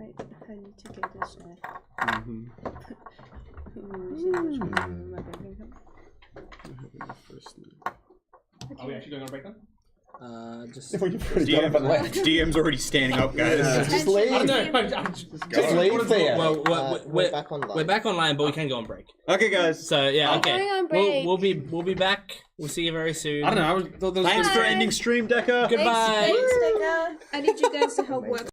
I need to get this off. Mm-hmm. Are we actually going on a break then? Just DM's already standing up, guys. Just leave. I don't know. Just leave there. well, we're back online. We're back online, but we can go on break. Okay, guys. So yeah, okay. Going on break. We'll be back. We'll see you very soon. I don't know. Thanks for ending stream, Decker. Goodbye. Thanks, Decker. I need you guys to help work.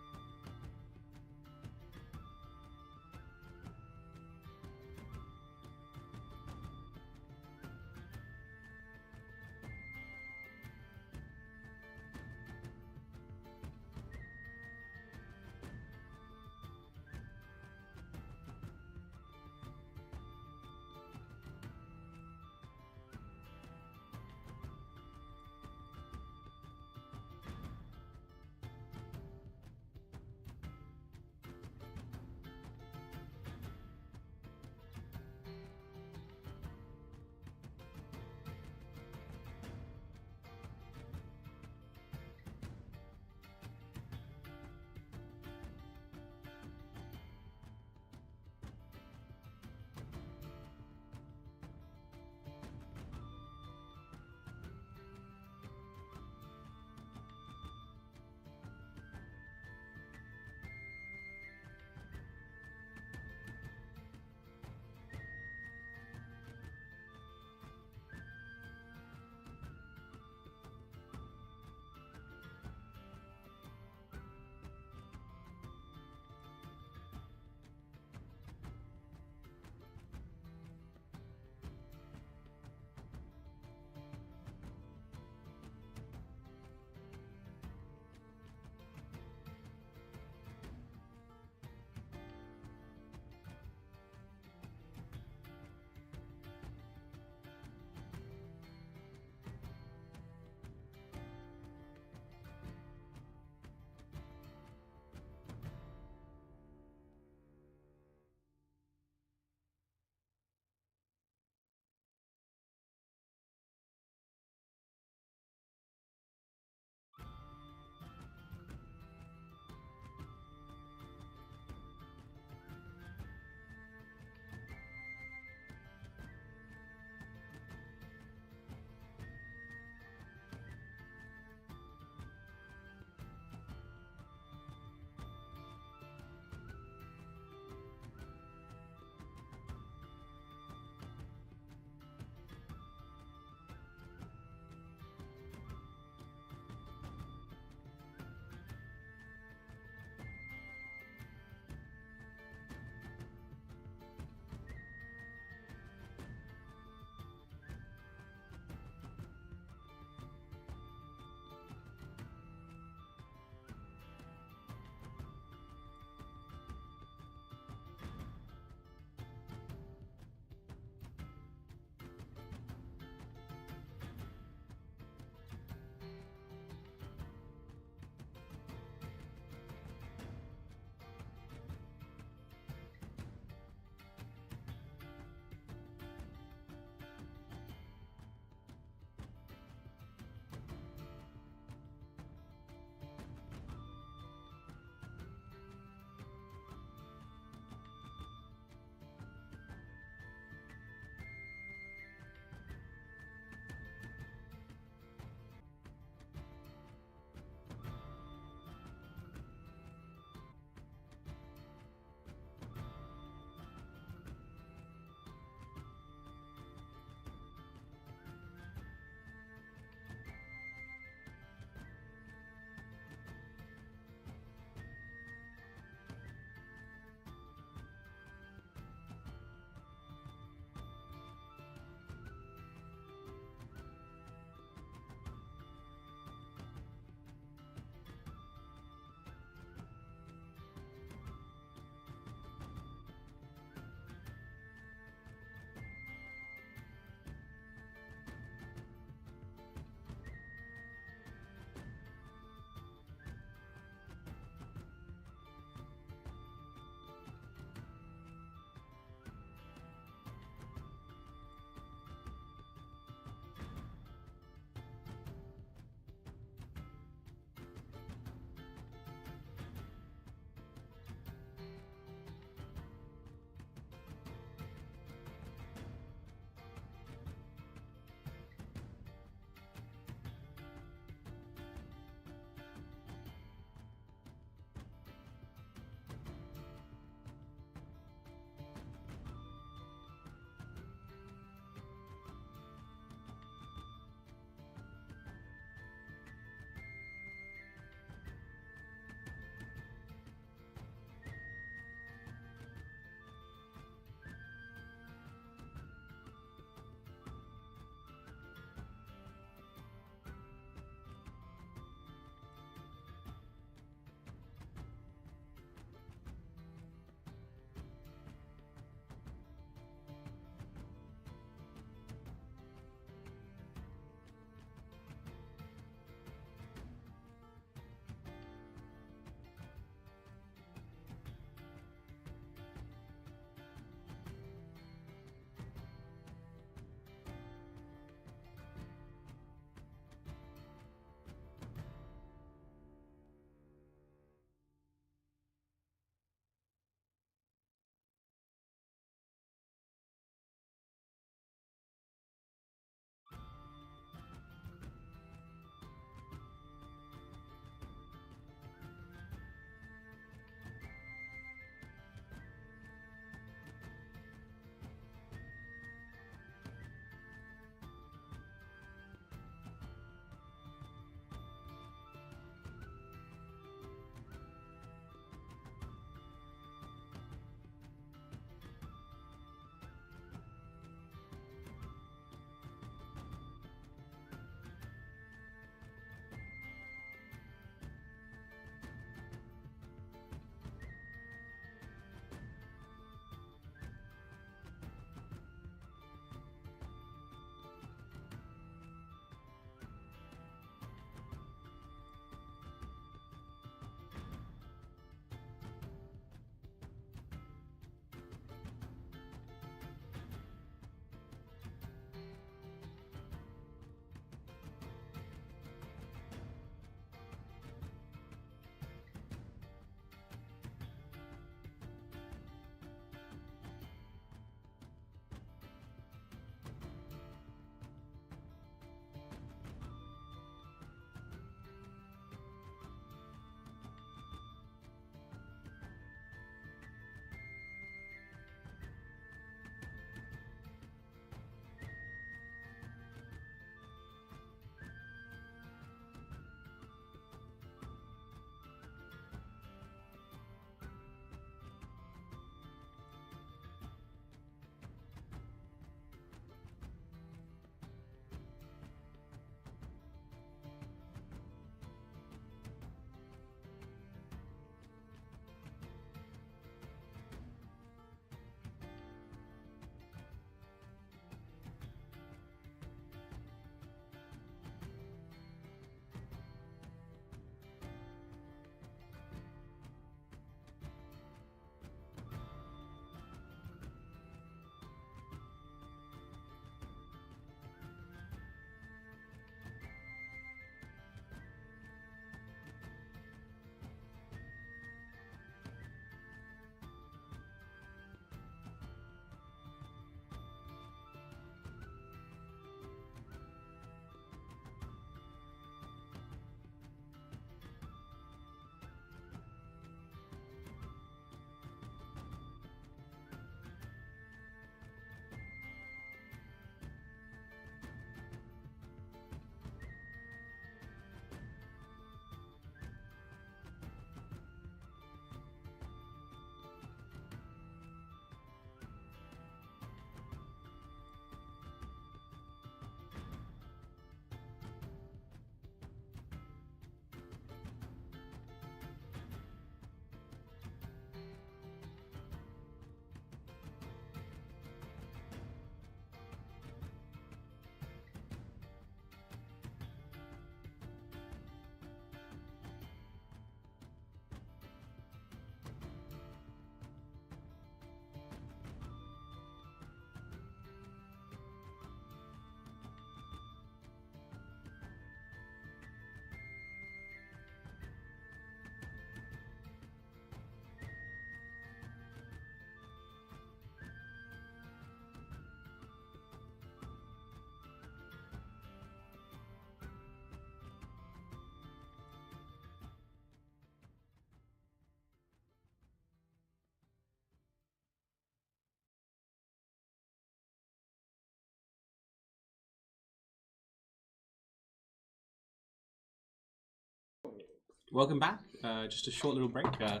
welcome back. Just a short little break where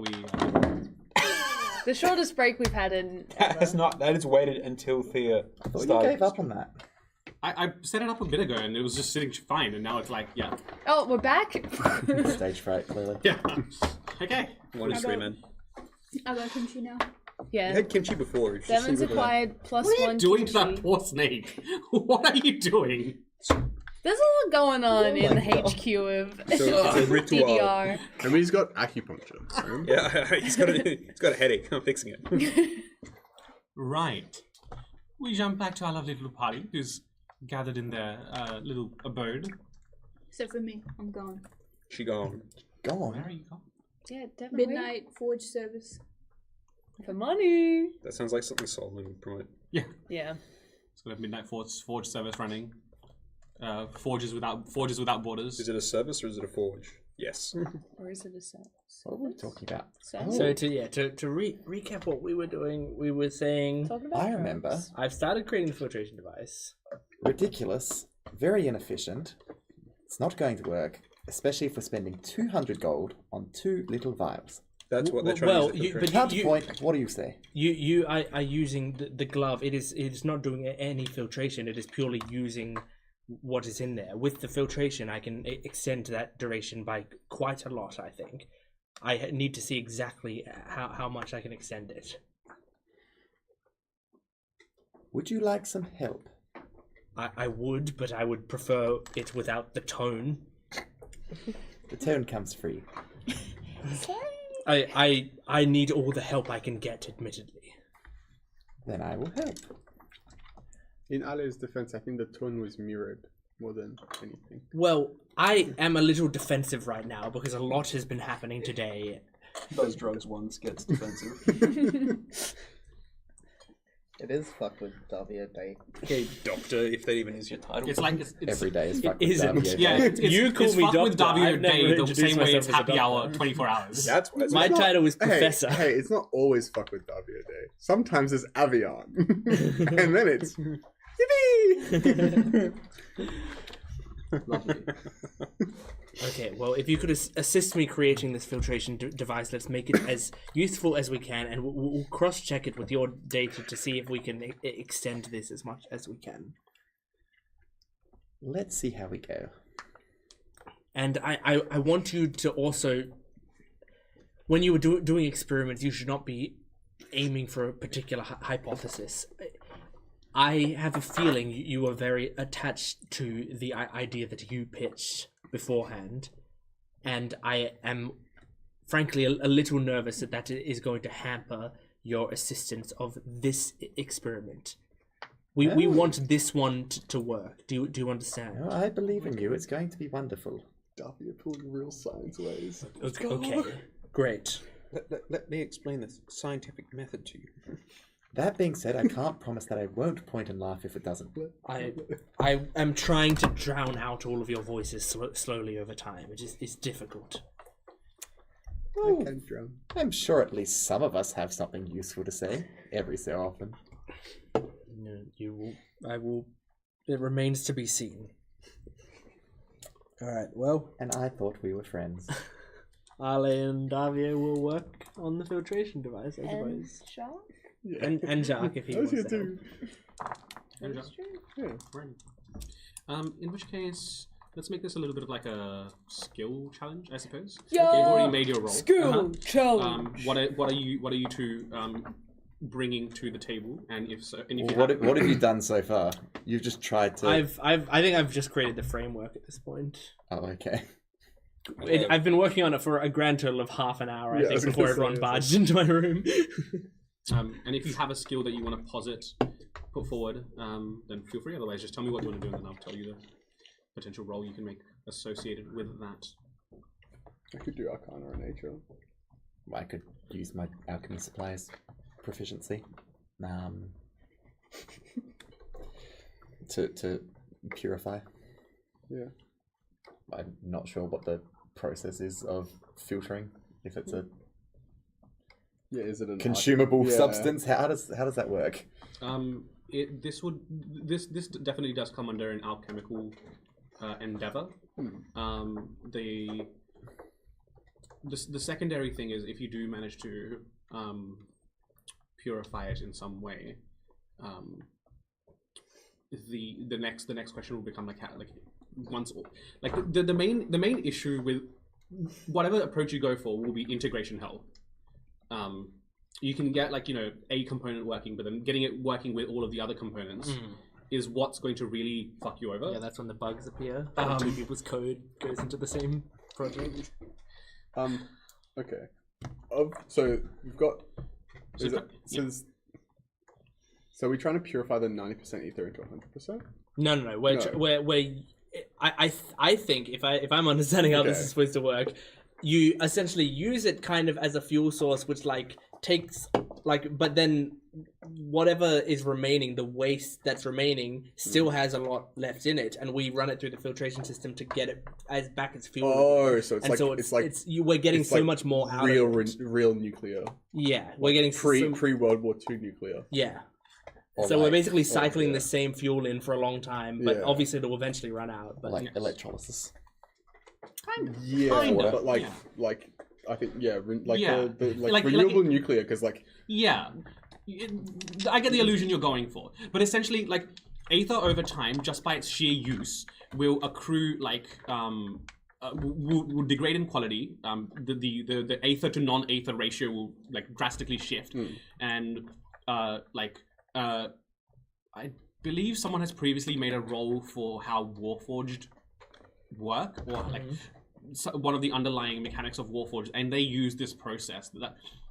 we. The shortest break we've had in. That has waited until Thea I thought started. you gave up on that. I set it up a bit ago and it was just sitting fine, and now it's like, yeah. Oh, we're back. Stage fright, clearly. Yeah. Okay. One is three men. I got kimchi now. Yeah. You had kimchi before. You should Demon's see what acquired +1 What are you doing kimchi. to that poor snake? What are you doing? There's a lot going on in the God. HQ of it's a ritual. DDR. I mean, he's got acupuncture. So. Yeah, he's got a headache. I'm fixing it. Right. We jump back to our lovely little party who's gathered in their little abode. Except for me, I'm gone. She gone. Go Where on. are you going? Yeah, definitely. Midnight forge service. For money. That sounds like something Solomon would promote. Yeah. Yeah. It's got a midnight forge service running. Forges without borders. Is it a service or is it a forge? Yes. Or is it a set? What are we talking about? So, To recap what we were doing, we were saying talking about I drugs. remember. I've started creating the filtration device. Ridiculous. Very inefficient. It's not going to work, especially if we're spending 200 gold on 2 little vials. That's what they're trying to use. but Counterpoint, what do you say? you are using the glove. It is not doing any filtration. It is purely using what is in there. With the filtration, I can extend that duration by quite a lot, I think. I need to see exactly how much I can extend it. Would you like some help? I would, but I would prefer it without the tone. The tone comes free. I need all the help I can get, admittedly. Then I will help. In Ali's defense, I think the tone was mirrored more than anything. Well, I am a little defensive right now because a lot has been happening today. Those drugs once gets defensive. It is fuck with Davio Day. Okay, doctor, if that even is your title. It's like it's Every day is fuck with isn't. Davio Day. yeah. It's, You call it's me fuck with doctor. Davio I've never Day the introduced same way myself it's as a happy hour doctor. 24 hours. That's what My title is Hey, Professor. hey, it's not always fuck with Davio Day. Sometimes it's Avion. And then it's yippee! lovely. Okay, well, if you could assist me creating this filtration device, let's make it as useful as we can, and we'll cross-check it with your data to see if we can extend this as much as we can. Let's see how we go. And I want you to also, when you were doing experiments, you should not be aiming for a particular hypothesis. I have a feeling you are very attached to the idea that you pitched beforehand, and I am frankly a little nervous that is going to hamper your assistance of this experiment. We want this one to work. Do you understand? No, I believe in you. It's going to be wonderful. Davio pulling real science ways. Okay, great. Let me explain this scientific method to you. That being said, I can't promise that I won't point and laugh if it doesn't. I am trying to drown out all of your voices slowly over time. It's difficult. Oh, I can drown. I'm sure at least some of us have something useful to say every so often. No, I will. It remains to be seen. All right. Well, And I thought we were friends. Ale and Davio will work on the filtration device, I suppose. Shark? And Jacques, if he I was wants here to. too. Yeah. Right. In which case, let's make this a little bit of like a skill challenge, I suppose. Yo! You've already made your roll. Skill challenge. What are you two bringing to the table? And if so, and if you What have you done so far? You've just tried to... I think I've just created the framework at this point. Oh, okay. I've been working on it for a grand total of half an hour, I Yeah, I think, was gonna before say, everyone it's barged into my room. and if you have a skill that you want to posit, put forward, then feel free. Otherwise, just tell me what you want to do, and then I'll tell you the potential role you can make associated with that. I could do Arcana or Nature. I could use my alchemy supplies proficiency to purify. Yeah. I'm not sure what the process is of filtering. If it's a Yeah, is it an consumable Yeah. substance, how does that work? This definitely does come under an alchemical endeavor. the secondary thing is if you do manage to purify it in some way, the next question will become the main issue with whatever approach you go for will be integration hell. You can get a component working, but then getting it working with all of the other components is what's going to really fuck you over. Yeah, that's when the bugs appear. Two people's code goes into the same project. Okay. So we've got. So we're trying to purify the 90% ether into 100%. No. I think if I'm understanding how this is supposed to work, you essentially use it kind of as a fuel source, which takes but then whatever is remaining, the waste that's remaining, still has a lot left in it, and we run it through the filtration system to get it back as fuel. Oh, so we're getting so much more out of it. Real nuclear. Yeah, we're getting pre World War II nuclear. Yeah. So we're basically cycling the same fuel in for a long time, but obviously it'll eventually run out. But electrolysis. Yeah, but I think renewable nuclear, because I get the illusion you're going for, but essentially Aether over time, just by its sheer use, will accrue will degrade in quality. The Aether to non-Aether ratio will drastically shift, and I believe someone has previously made a role for how Warforged work, or one of the underlying mechanics of Warforged, and they use this process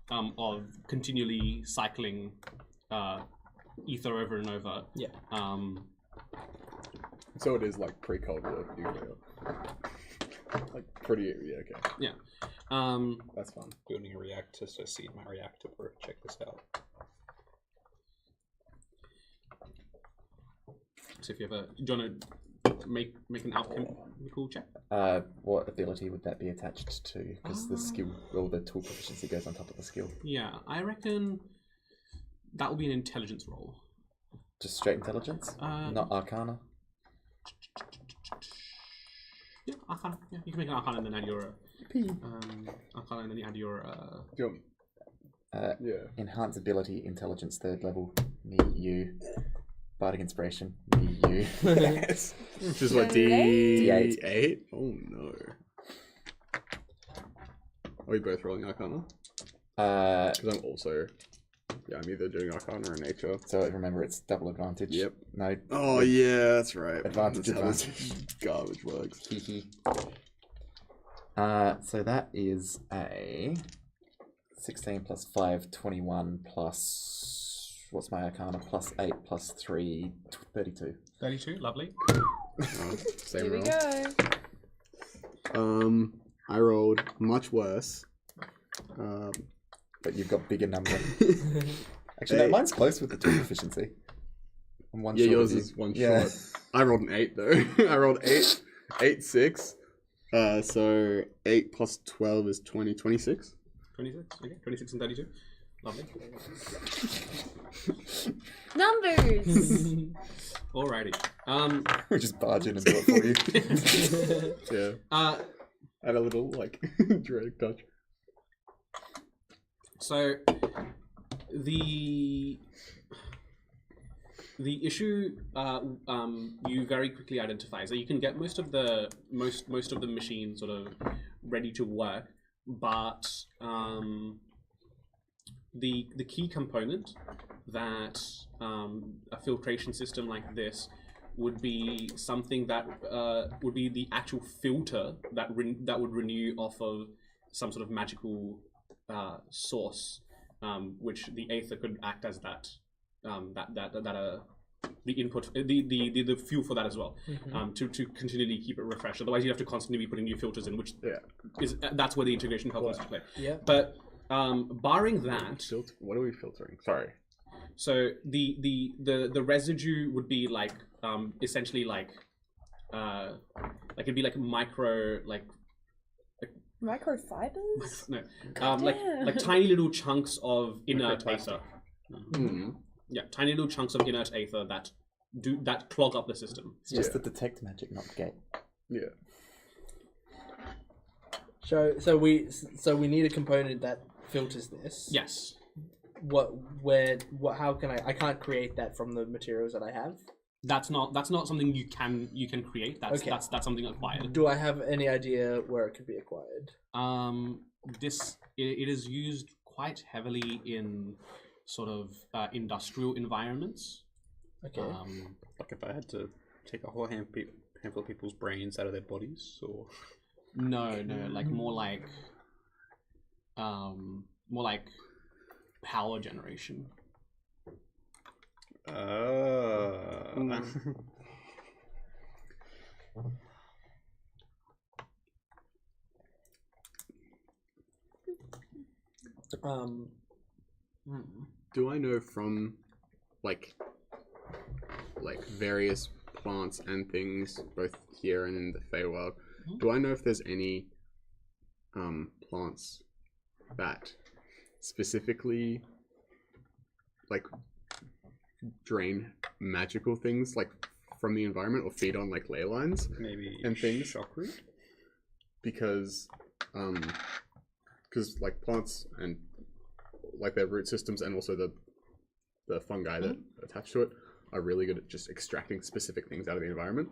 of continually cycling ether over and over. Yeah. So it is pre-Cold War nuclear. Pretty okay. Yeah. That's fun. Building a reactor, so seed my reactor work. Check this out. So if you ever, do you want to make an alchemical check? What ability would that be attached to? Because the skill, or the tool proficiency goes on top of the skill. Yeah, I reckon that will be an intelligence roll. Just straight intelligence? Not Arcana? Yeah, Arcana. Yeah, you can make an Arcana and then add your Arcana and then you add your. Enhance ability, intelligence, 3rd level. Me, you. Bardic inspiration. Me, you. Yes. Which is what, D8? Oh no. Are we both rolling Arcana? Because I'm also. Yeah, I'm either doing Arcana or Nature. So remember, it's double advantage. Yep. No. Oh yeah, that's right. Advantage. That's how this garbage works. So that is a 16 plus 5, 21 plus. What's my Arcana? Plus 8 plus 3, 32. 32, lovely. Same Here we roll. go. I rolled much worse. But you've got bigger number. Actually, no, mine's close with the tool efficiency. I'm one short yours of you. is one short. I rolled an 8 though. I rolled 8, 6. So 8 plus 12 is 20, 26. 26, okay. 26 and 32. Lovely. Numbers. Alrighty. We just barge in and do it for you. Yeah. Add a little dramatic touch. So the issue you very quickly identify is that you can get most of the machines sort of ready to work, but the key component that a filtration system like this would be something that would be the actual filter that would renew off of some sort of magical source, which the Aether could act as the input, the fuel for that as well, to continually keep it refreshed. Otherwise, you have to constantly be putting new filters in, which that's where the integration helps to play. Yeah. But barring that, what are we filtering? Sorry. So the residue would be essentially it'd be micro Microfibers? No, like tiny little chunks of inert Aether. Yeah, tiny little chunks of inert Aether that clog up the system. It's just the detect magic, not gate. Yeah. So we need a component that filters this. Yes. How can I can't create that from the materials that I have. That's not something you can create. That's something acquired. Do I have any idea where it could be acquired? It is used quite heavily in sort of industrial environments. Okay. Like if I had to take a whole handful of people's brains out of their bodies, or No, like more like power generation. Do I know from like various plants and things, both here and in the Feywild, do I know if there's any plants that specifically like drain magical things like from the environment or feed on like ley lines Maybe and things? shockroot? Because like plants and like their root systems and also the fungi that attach to it are really good at just extracting specific things out of the environment.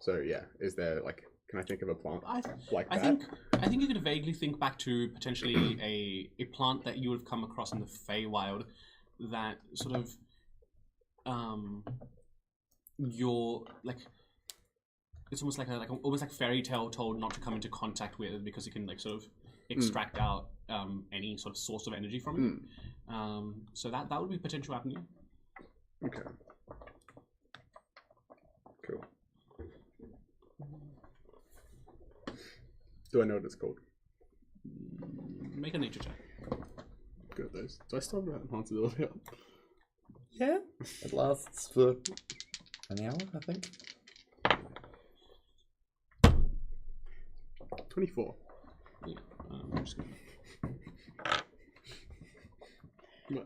So yeah, is there like, can I think of a plant like that? I think you could vaguely think back to potentially a plant that you would have come across in the Feywild that sort of you're like, it's almost like almost like fairy tale told not to come into contact with, because you can like sort of extract out any sort of source of energy from it. So that would be a potential avenue. Okay. Cool. Do I know what it's called? Make a nature check. Good at those. Do I still have that responsibility up? Yeah. It lasts for an hour, I think. 24. Yeah, I'm just gonna... No.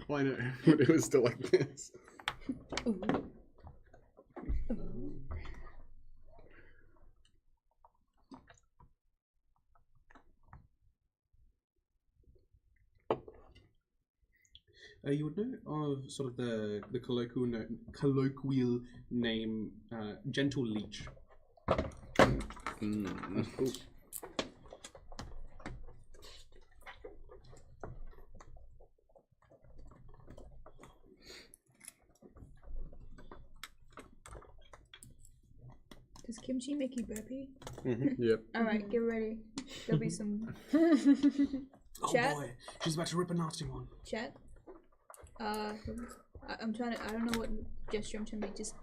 Well, I know, but it was still like this. You would know of sort of the colloquial name gentle leech. That's cool. Does kimchi make you burpy? Yep. Alright, get ready. There'll be some Oh Chat? boy, she's about to rip a nasty one. chat. I'm trying to. I don't know what gesture I'm trying to make. Just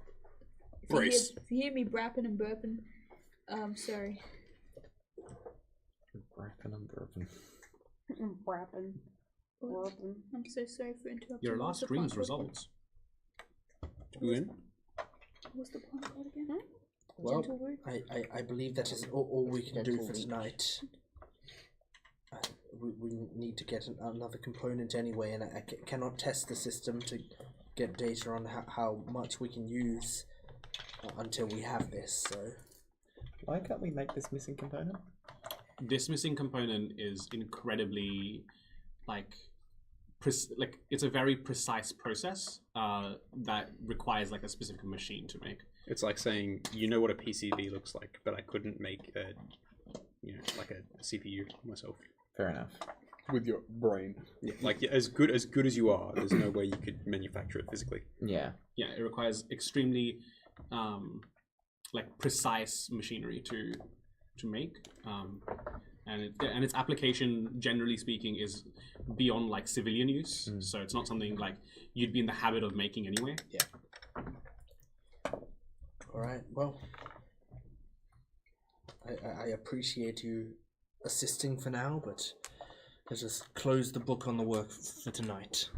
Brace. if you hear me brapping and burping, sorry. Rapping and burping. Brapping. I'm so sorry for interrupting. Your What's last the stream's plant called? results. Win? What's the plant called again? Well, Gentle root? I believe that is all we can do for tonight. We need to get another component anyway, and I cannot test the system to get data on how much we can use until we have this. So, Why can't we make this missing component? This missing component is incredibly, it's a very precise process that requires like a specific machine to make. It's like saying, you know what a PCB looks like, but I couldn't make a, like a CPU myself. Fair enough. With your brain. Yeah, like as good as you are, there's no way you could manufacture it physically. Yeah. Yeah, it requires extremely precise machinery to make, and its application, generally speaking, is beyond like civilian use. So it's not something like you'd be in the habit of making anyway. yeah. All right. Well, I appreciate you assisting for now, but let's just close the book on the work for tonight.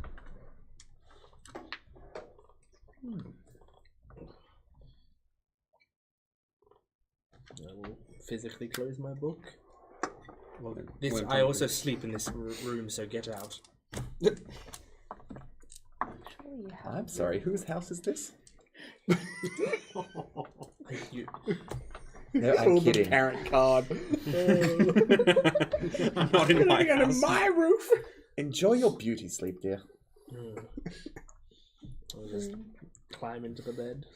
I will physically close my book. Well, I also sleep in this room, so get out. I'm sorry, whose house is this? No, I'm kidding. Parent card. Not in my Under house. my roof. Enjoy your beauty sleep, dear. I'll just climb into the bed.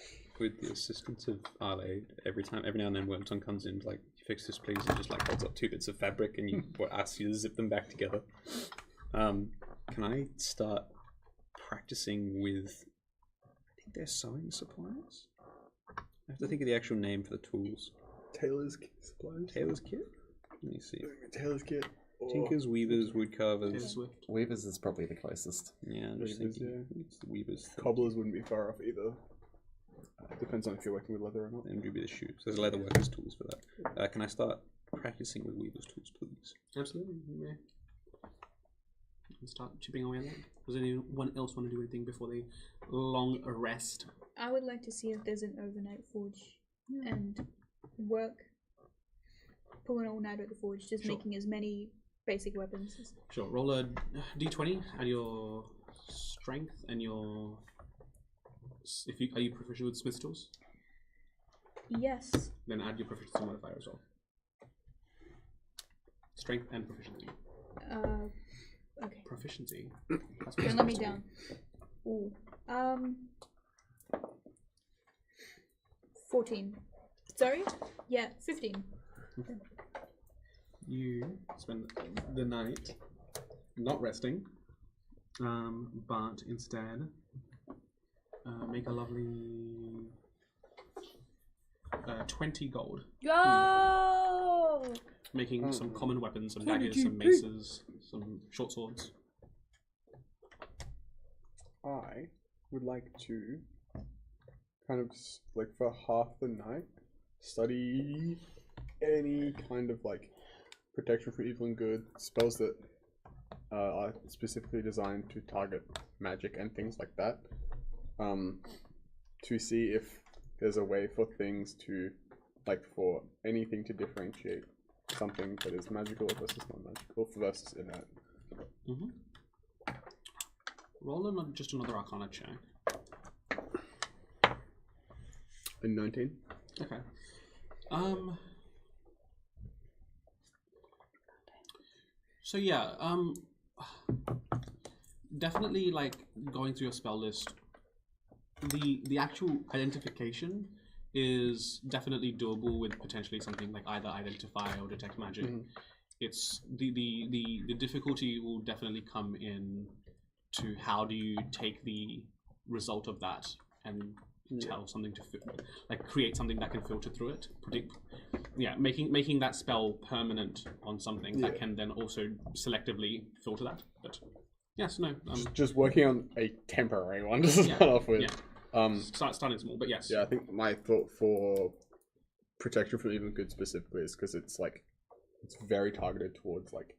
With the assistance of Ale, every now and then Wormtongue comes in, like, fix this please, and just like holds up 2 bits of fabric and you asks you to zip them back together. Can I start practicing with, I think they're sewing supplies? I have to think of the actual name for the tools. Taylor's supplies. Tailor's kit? Let me see. Taylor's kit. Tinkers, weavers, woodcarvers. Swift. Weavers is probably the closest. Yeah, I'm just Weavers, thinking. It's the weavers. thing. Cobblers wouldn't be far off either. Depends on if you're working with leather or not. And maybe the shoes. There's leather workers' tools for that. Can I start practicing with weavers' tools, please? Absolutely. You may. You can start chipping away at that. Does anyone else want to do anything before they long rest? I would like to see if there's an overnight forge and work. Pull an all-nighter at the forge, just Sure. making as many basic weapons. Sure. Roll a d20. Add your strength and your. Are you proficient with smith's tools? Yes. Then add your proficiency modifier as well. Strength and proficiency. Okay. Proficiency. Don't let me down. Ooh. 14. Sorry? Yeah, 15. Okay. You spend the night not resting, but instead make a lovely 20 gold, Go! making some common weapons, some daggers, some maces, some short swords. I would like to kind of like for half the night study any kind of like protection from evil and good spells that are specifically designed to target magic and things like that, to see if there's a way for things to, like, for anything to differentiate something that is magical versus non-magical versus innate. Roll just another Arcana check. In 19. Okay. So yeah, definitely like going through your spell list, the actual identification is definitely doable with potentially something like either identify or detect magic. It's the difficulty will definitely come in to how do you take the result of that and tell something to like create something that can filter through it. Making that spell permanent on something that can then also selectively filter that. But yes, no. Just working on a temporary one to start off with. Starting small, but yes. Yeah, I think my thought for protection from evil and good specifically is because it's like it's very targeted towards like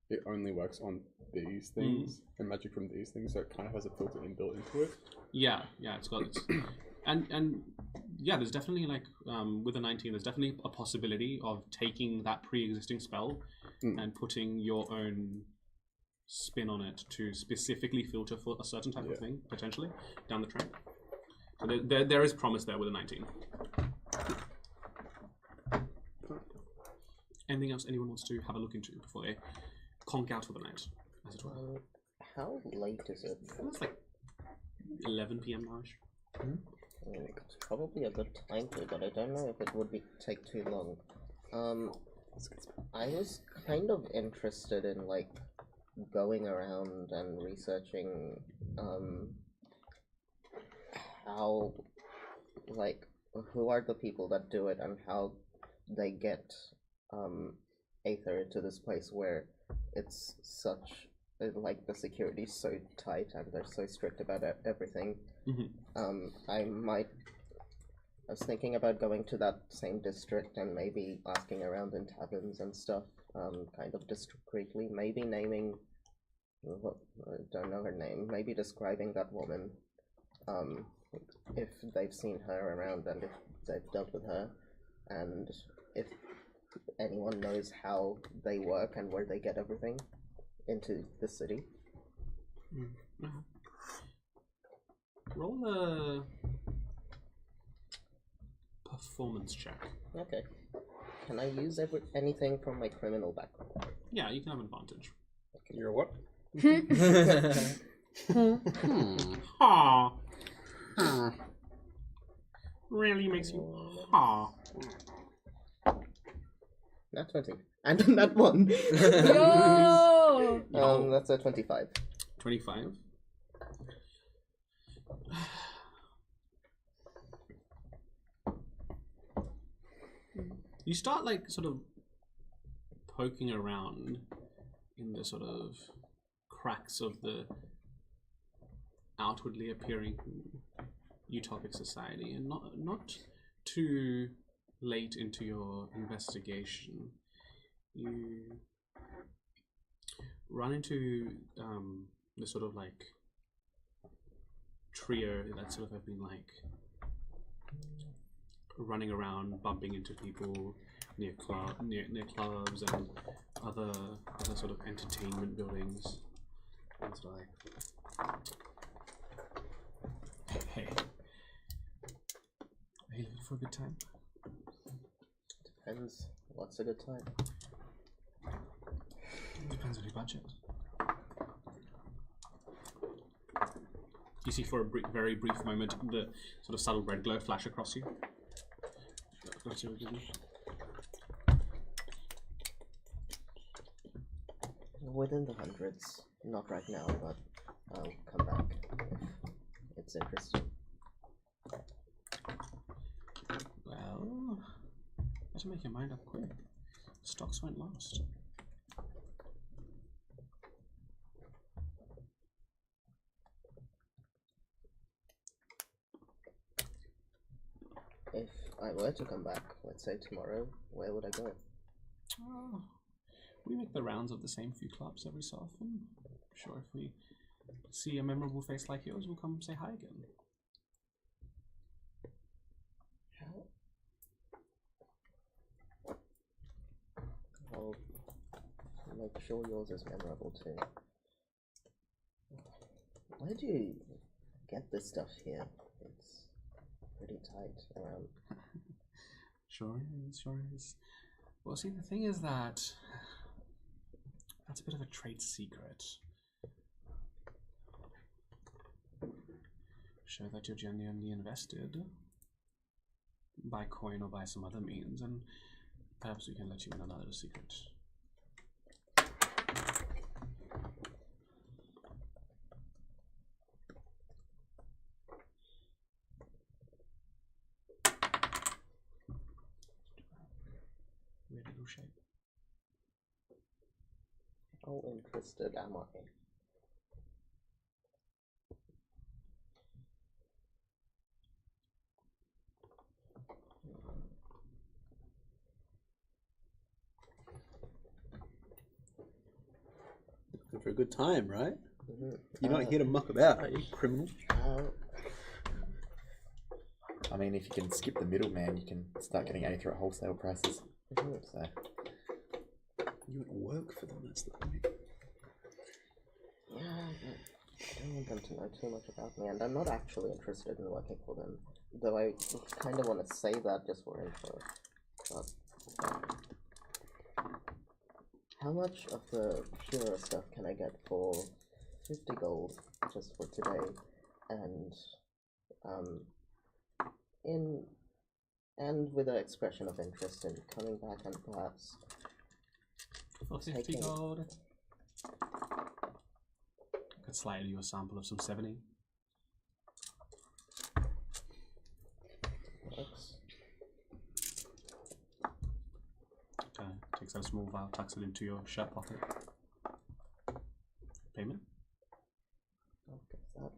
it only works on these things and magic from these things, so it kind of has a filter inbuilt into it. Yeah, it's got its and yeah, there's definitely like with a 19, there's definitely a possibility of taking that pre-existing spell and putting your own spin on it to specifically filter for a certain type of thing potentially down the track. So there is promise there with a 19. Anything else anyone wants to have a look into before they conk out for the night, as it were? How late is it? It's like 11 p.m. now-ish. It's probably a good time to, but I don't know if it would take too long. I was kind of interested in like going around and researching how, like, who are the people that do it and how they get Aether to this place where it's such, like, the security's so tight and they're so strict about everything. I was thinking about going to that same district and maybe asking around in taverns and stuff, kind of discreetly, maybe naming, I don't know her name, maybe describing that woman, if they've seen her around and if they've dealt with her, and if anyone knows how they work and where they get everything into the city. Roll a performance check. Okay. Can I use anything from my criminal background? Yeah, you can have advantage. You're what? Ha! Really makes you ha. Not 20. And that one. Yo! That's a 25. 25. You start like sort of poking around in the sort of cracks of the outwardly appearing utopic society, and not too late into your investigation, you run into the sort of like trio that sort of have been like running around, bumping into people near clubs and other sort of entertainment buildings. And sort of like, hey, are you looking for a good time? Depends. What's a good time? Depends on your budget. You see for a very brief moment the sort of subtle red glow flash across you. Within the hundreds. Not right now, but I'll come back if it's interesting. Well, better make your mind up quick. Stocks went last. If I were to come back, let's say tomorrow, where would I go? Oh, we make the rounds of the same few clubs every so often. Sure, if we see a memorable face like yours, we'll come say hi again. I'll make sure yours is memorable too. Where do you get this stuff here? It's pretty tight around. Sure is. Well, see, the thing is that that's a bit of a trade secret. Show that you're genuinely invested, by coin or by some other means, and perhaps we can let you in another secret. Weird little shape. How interested am I? Looking for a good time, right? Mm-hmm. You're not here to muck about, are you, criminal? I mean, if you can skip the middleman, you can start getting Aether at wholesale prices. So You would work for them, that's the point. Yeah, I don't want them to know too much about me, and I'm not actually interested in working for them. Though I kind of want to say that just for info. But, how much of the pure stuff can I get for 50 gold just for today? And with an expression of interest in coming back and perhaps for 50 gold. I could slide you a sample of some 70. works. Takes out a small vial, tucks it into your shirt pocket. Payment? I'll get that.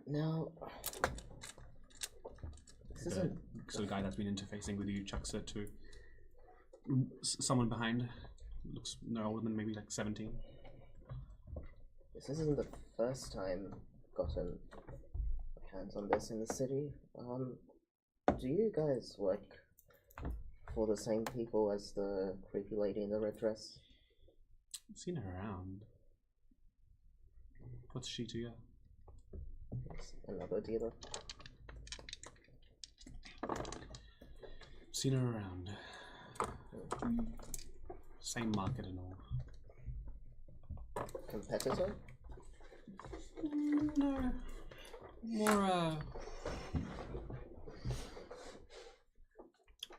Now, this isn't. So the guy that's been interfacing with you chucks it to someone behind. Looks no older than maybe like 17. This isn't the first time I've gotten my hands on this in the city. Do you guys work for the same people as the creepy lady in the red dress? I've seen her around. What's she to you? It's another dealer. Seen her around. Same market and all. Competitor? No. More,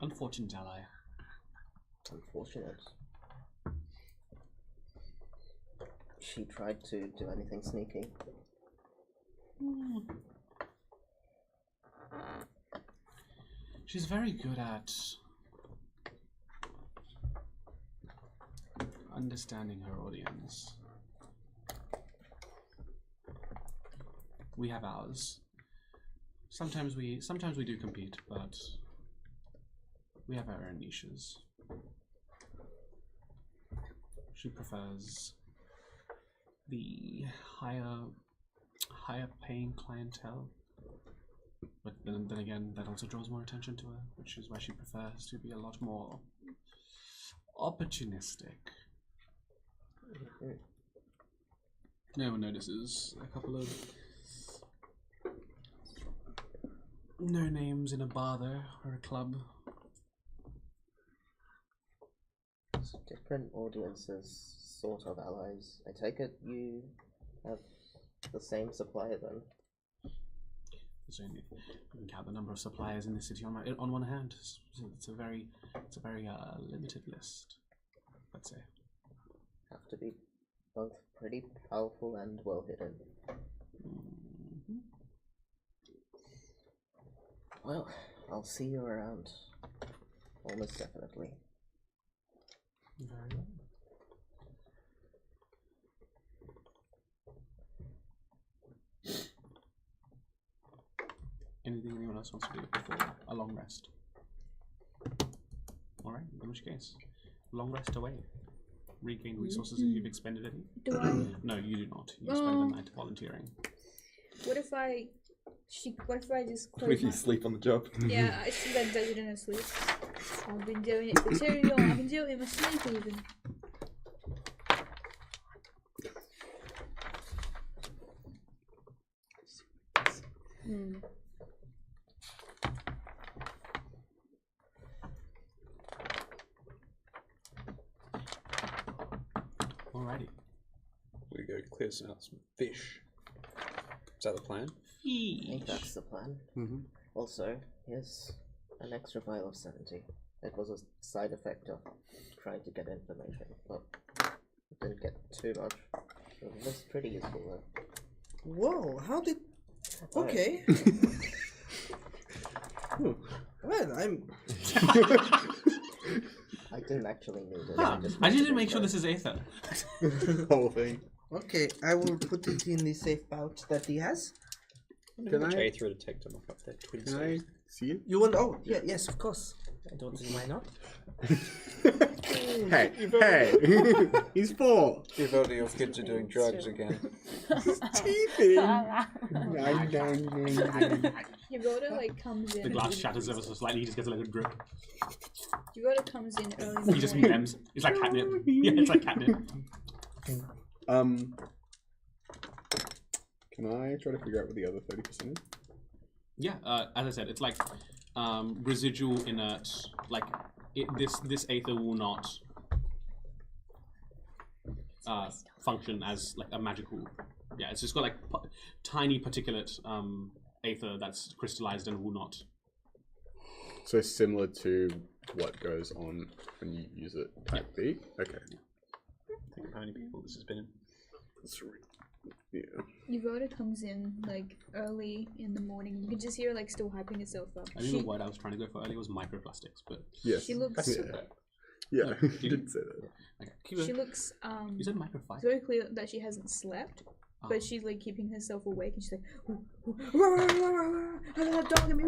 unfortunate ally. Unfortunate. She tried to do anything sneaky. She's very good at understanding her audience. We have ours. Sometimes we do compete, but we have our own niches. She prefers the higher paying clientele. But then again, that also draws more attention to her, which is why she prefers to be a lot more opportunistic. No one notices a couple of no names in a bar there, or a club. It's different audiences, sort of allies. I take it you have the same supplier then? There's only, you can count the number of suppliers in the city on one hand. So it's a very limited list, let's say. Have to be both pretty powerful and well hidden. Well, I'll see you around. Almost definitely. Very well. Anything anyone else wants to do before a long rest? Alright, in which case, long rest away. Regain resources if you've expended any. Do I? No, you do not. You spend the night volunteering. What if I just What close if you my... sleep on the job? Yeah, I should have done it in a sleep. I've been doing it for too long. I've been doing it in my sleep even. Alrighty. We go clear some fish. Is that the plan? I think that's the plan. Also, here's an extra vial of 70. It was a side effect of trying to get information, but it didn't get too much. It was pretty useful though. Whoa, how did... Okay. Well, I'm... I didn't actually need it. I just need to make sure this is Aether. Whole thing. Okay, I will put it in the safe pouch that he has. Can Which I- Aether to take to knock up that twin Can I see it? You want... Oh, yeah, yes, of course. I don't see why not. Hey, he's 4. If only your kids are doing drugs again. Stephen. Your voter like comes in. The glass shatters ever so slightly, he just gets a little drip. Your voter comes in early in the He just morning. memes. It's like catnip. Yeah, it's like catnip. Can I try to figure out what the other 30% is? Yeah, as I said, it's like residual inert. Like this Aether will not function as like a magical. Yeah, it's just got like tiny particulate Aether that's crystallized and will not. So similar to what goes on when you use it, type B? Okay. Think of how many people this has been in. Yeah. Your voter comes in like early in the morning. You can just hear like still hyping herself up. I think the word I was trying to go for earlier was microplastics, but Yes. She looks. Yeah, No, you did say that. okay. Keep She it. looks. You said microfiber. It's very clear that she hasn't slept, Ah. but she's like keeping herself awake, and she's like, "Don't get me."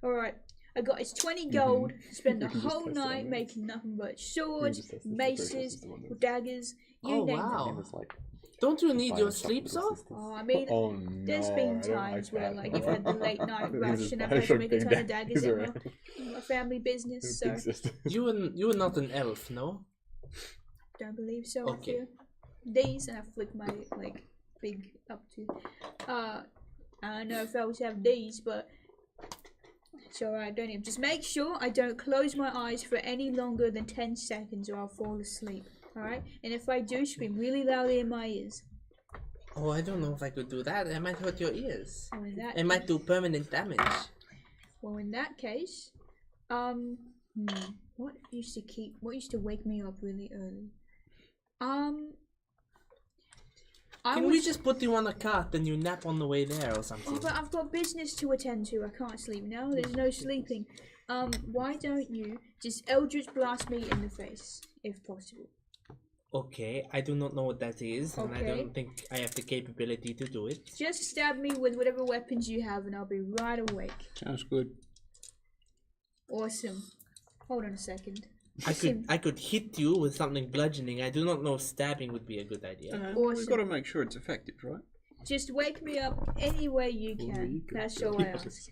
All right, I got his 20 gold. Spend the You can just whole test it night on making nothing but swords, just test this. maces, daggers. You Oh, name wow. it. It was like Don't you need your Bioshock sleeps Little off? Sisters. Oh, I mean, Oh no. there's been I don't times like where that. like you've had the late night This rush is and I've had to Bioshock make a ton being of daggers daggers at around. my family business, so Big sister. You are not an elf, no? don't believe so. Okay. Here. These, and I flick my like big up to. I don't know if elves have these, but It's alright, don't even. Just make sure I don't close my eyes for any longer than 10 seconds or I'll fall asleep. Alright? And if I do, scream really loudly in my ears. Oh, I don't know if I could do that. I might hurt your ears. Oh, in that It might do permanent damage. Well, in that case, what used to wake me up really early? Can we just put you on a cart and you nap on the way there or something? Oh, but I've got business to attend to. I can't sleep now. There's no sleeping. Why don't you just Eldritch blast me in the face, if possible? Okay, I do not know what that is, and I Okay. don't think I have the capability to do it. Just stab me with whatever weapons you have, and I'll be right awake. Sounds good. Awesome. Hold on a second. I could hit you with something bludgeoning. I do not know if stabbing would be a good idea. We've Awesome. got to make sure it's effective, right? Just wake me up any way you can. That's all I ask.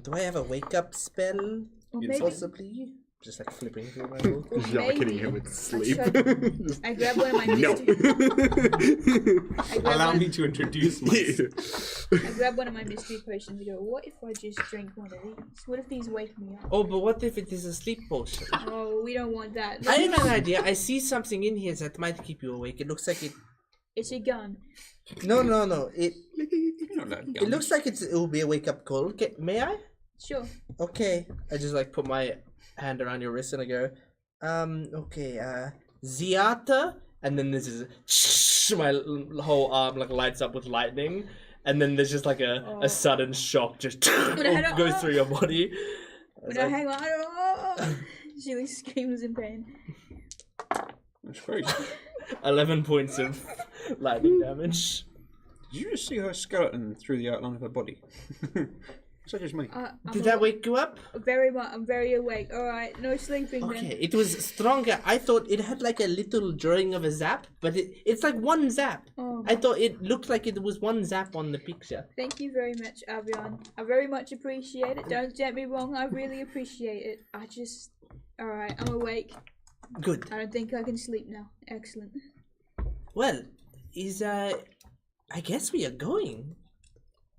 Do I have a wake up spell? Or maybe, Possibly. Just like flipping through my book. or Yarketing maybe him with sleep. I grab one of my No. Allow me to introduce myself. I grab one of my mystery potions and go, what if I just drink one of these? What if these wake me up? Oh, but what if it is a sleep potion? Oh, we don't want that. I have an idea. I see something in here that might keep you awake. It looks like it. It's a gun. No. It You're not allowed it guns. looks like it will be a wake up call. Okay, may I? Sure. Okay. I just like put my hand around your wrist and I go, okay, Ziata, and then there's this my whole arm like lights up with lightning, and then there's just like a sudden shock just goes through your body. But no, hang on. She like screams in pain. That's great. 11 points of lightning damage. Did you just see her skeleton through the outline of her body? So just me. Did that wake you up? Very much. I'm very awake. All right, no sleeping Okay, then. it was stronger. I thought it had like a little drawing of a zap, but it's like one zap. Oh, I thought it looked like it was one zap on the picture. thank you very much, Avion. I very much appreciate it. Don't get me wrong. I really appreciate it. All right, I'm awake. Good. I don't think I can sleep now. Excellent. Well, I guess we are going.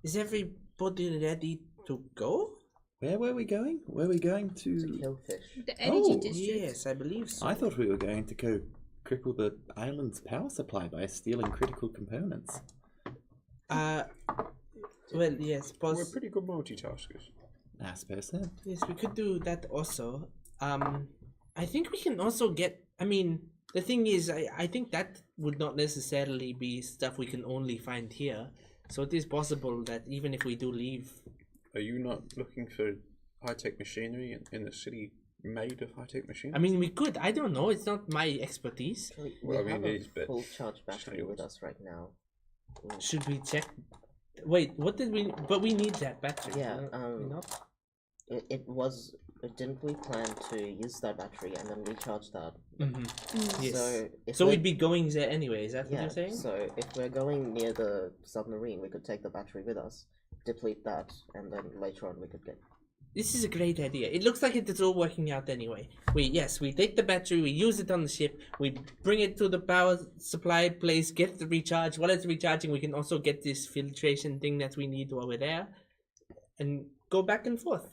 Is everybody ready to go? Where were we going? Were we going to? Killfish. The energy Oh, district. Yes, I believe so. I thought we were going to go cripple the island's power supply by stealing critical components. Well, yes, We're pretty good multitaskers. I suppose so. yes, we could do that also. I think we can also get. I mean, the thing is, I think that would not necessarily be stuff we can only find here. So it is possible that even if we do leave. Are you not looking for high-tech machinery in a city made of high-tech machinery? I mean, we could. I don't know. It's not my expertise. Well, I mean, have it is, a but full charge just battery yours. with us right now. Should we check? Wait, what did we? But we need that battery. Yeah, we not? Didn't we plan to use that battery and then recharge that? Mm-hmm. Yes. So, So we'd be going there anyway. Is that what yeah, you're saying? so if we're going near the submarine, we could take the battery with us, deplete that, and then later on we could get. This is a great idea. It looks like it's all working out anyway. We take the battery, we use it on the ship, we bring it to the power supply place, get the recharge. While it's recharging, we can also get this filtration thing that we need while we're there, and go back and forth.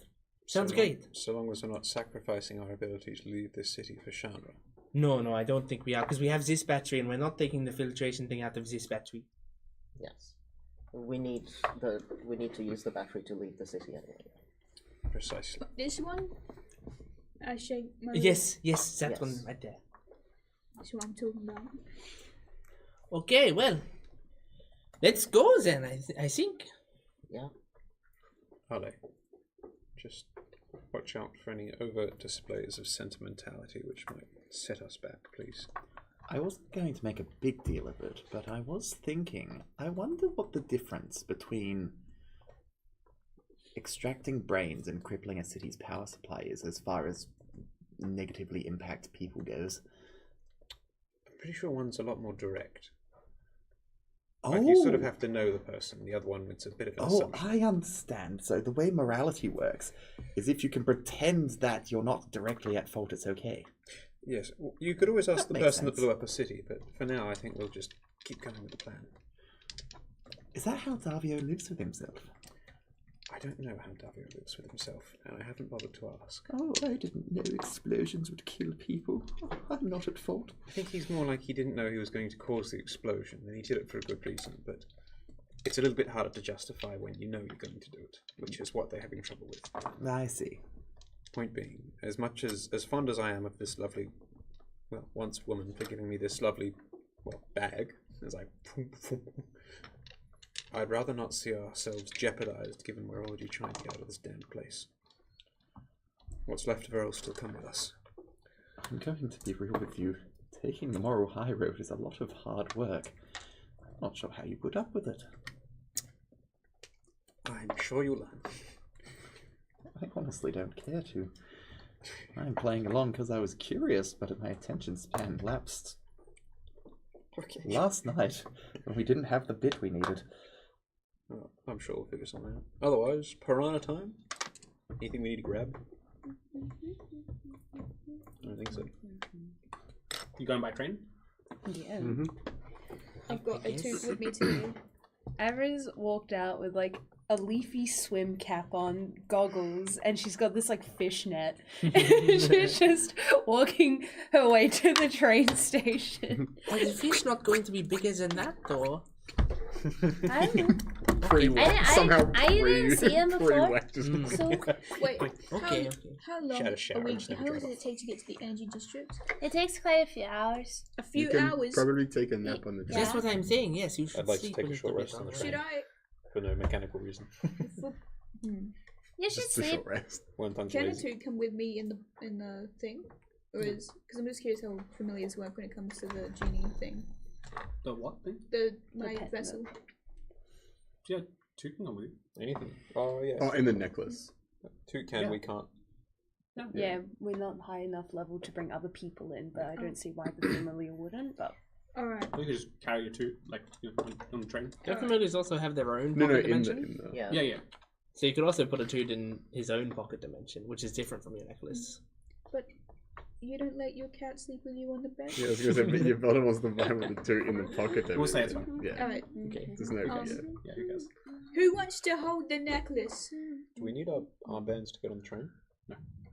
Sounds great. So long as we're not sacrificing our ability to leave this city for Chandra. No, I don't think we are, because we have this battery, and we're not taking the filtration thing out of this battery. Yes, we need to use the battery to leave the city anyway. Precisely. This one? I shake my. Yes, that Yes. one right there. That's what I'm talking about. Okay, well, let's go then. I think. Yeah. Ale, just watch out for any overt displays of sentimentality which might set us back, please. I wasn't going to make a big deal of it, but I was thinking, I wonder what the difference between extracting brains and crippling a city's power supply is as far as negatively impact people goes. I'm pretty sure one's a lot more direct. Oh, Like you sort of have to know the person. The other one, it's a bit of an assumption. I understand. So the way morality works is if you can pretend that you're not directly at fault, it's okay. Yes, you could always ask That the makes person that sense. blew up a city, but for now I think we'll just keep going with the plan. Is that how Davio lives with himself? I don't know how Davio lives with himself, and I haven't bothered to ask. Oh, I didn't know explosions would kill people. Oh, I'm not at fault. I think he's more like he didn't know he was going to cause the explosion, and he did it for a good reason, but it's a little bit harder to justify when you know you're going to do it, which is what they're having trouble with. I see. Point being, as much as fond as I am of this lovely, well, once woman for giving me this lovely, well, bag, as I I'd rather not see ourselves jeopardized, given we're already trying to get out of this damned place. What's left of her will still come with us. I'm going to be real with you. Taking the moral high road is a lot of hard work. Not sure how you put up with it. I'm sure you'll learn. I honestly don't care to. I'm playing along because I was curious, but my attention span lapsed Okay. last night when we didn't have the bit we needed. Oh, I'm sure we'll figure something out. Otherwise, piranha time? Anything we need to grab? I don't think so. You going by train? Yeah. I've got a toot with me today. Avra's walked out with like a leafy swim cap on, goggles, and she's got this like fishnet. She's just walking her way to the train station. Are the fish not going to be bigger than that, though? I don't know. Somehow I didn't see him before. pre-whacked us. So, wait, Okay. how long She had a shower are we, and just never how long dried does off. it take to get to the energy district? It takes quite a few hours. A You few can hours. probably take a nap on the Yeah. That's what I'm saying. Yes, you should I'd like to sleep take a little short bit rest on the way. Should train. I? For no mechanical reason. You should Just a sleep. short rest. One time's Can a lazy. toot come with me in the thing? Or is because I'm just curious how familiars work when it comes to the genie thing. The what thing? My pet vessel. Yeah, two can come with you. Anything. Oh, yeah. Oh, in the necklace. Two can, Yeah. we can't. Yeah, we're not high enough level to bring other people in, but I don't see why the familiar wouldn't. But Alright. You can just carry your two, like, on the train. Don't familiars also have their own No, pocket in dimension? the Yeah. Yeah, yeah. So you could also put a toot in his own pocket dimension, which is different from your necklace. But you don't let your cat sleep with you on the bed? Yeah, I was gonna say, but your brother wants to buy with the two in the pocket. We'll say it's fine. Yeah, Alright. Okay. there's no. Um, Yeah. Yeah, you guys. Who wants to hold the necklace? Do we need our armbands to get on the train?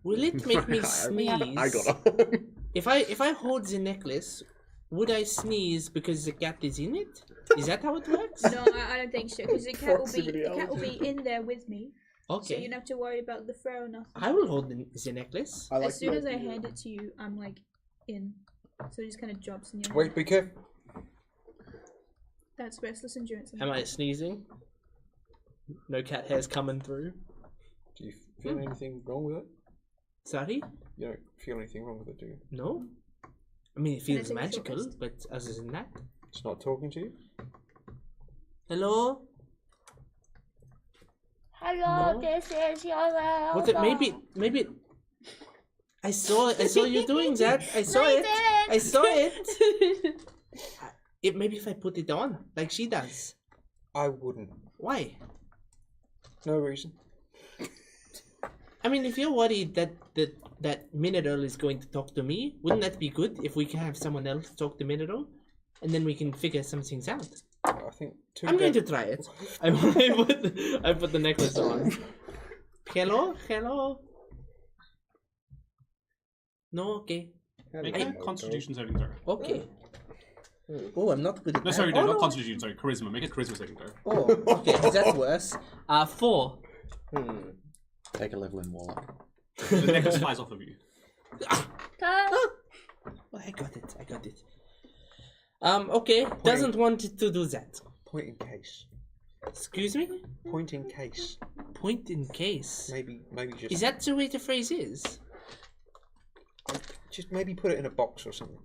Will it make me sneeze? I got it. If I hold the necklace, would I sneeze because the cat is in it? Is that how it works? No, I don't think so. Because the cat will be in there with me. So you Okay. don't have to worry about the fur or nothing. I will hold the necklace. I like As soon the as I idea. hand it to you, I'm like in. So it just kind of drops in your Wait, hand. be careful. That's restless endurance. Am I sneezing? No cat hairs coming through. Do you feel anything wrong with it? Sorry? You don't feel anything wrong with it, do you? No? I mean, it Can I feels take a short magical, rest? but other than that... It's not talking to you? Hello? hello, No. this is your elbow. What the, maybe... I saw you doing that. I saw I it. didn't. I saw it. Maybe if I put it on, like she does. I wouldn't. Why? No reason. I mean, if you're worried that Minidol is going to talk to me, wouldn't that be good if we can have someone else talk to Minidol? And then we can figure some things out. I think two I'm going to go- try it. I put the necklace on. Hello? Hello? No? Okay. Make a constitution saving throw. Okay. Oh, I'm not good at No, that. sorry, no, Oh, not constitution, sorry, charisma. Make a charisma saving throw. Oh, okay, that's worse. 4. Take a level in Warlock. The necklace flies off of you. Oh, I got it. Okay, doesn't want to do that. Point in case. Excuse me? Point in case. Point in case. Maybe just. Is that the way the phrase is? Just maybe put it in a box or something.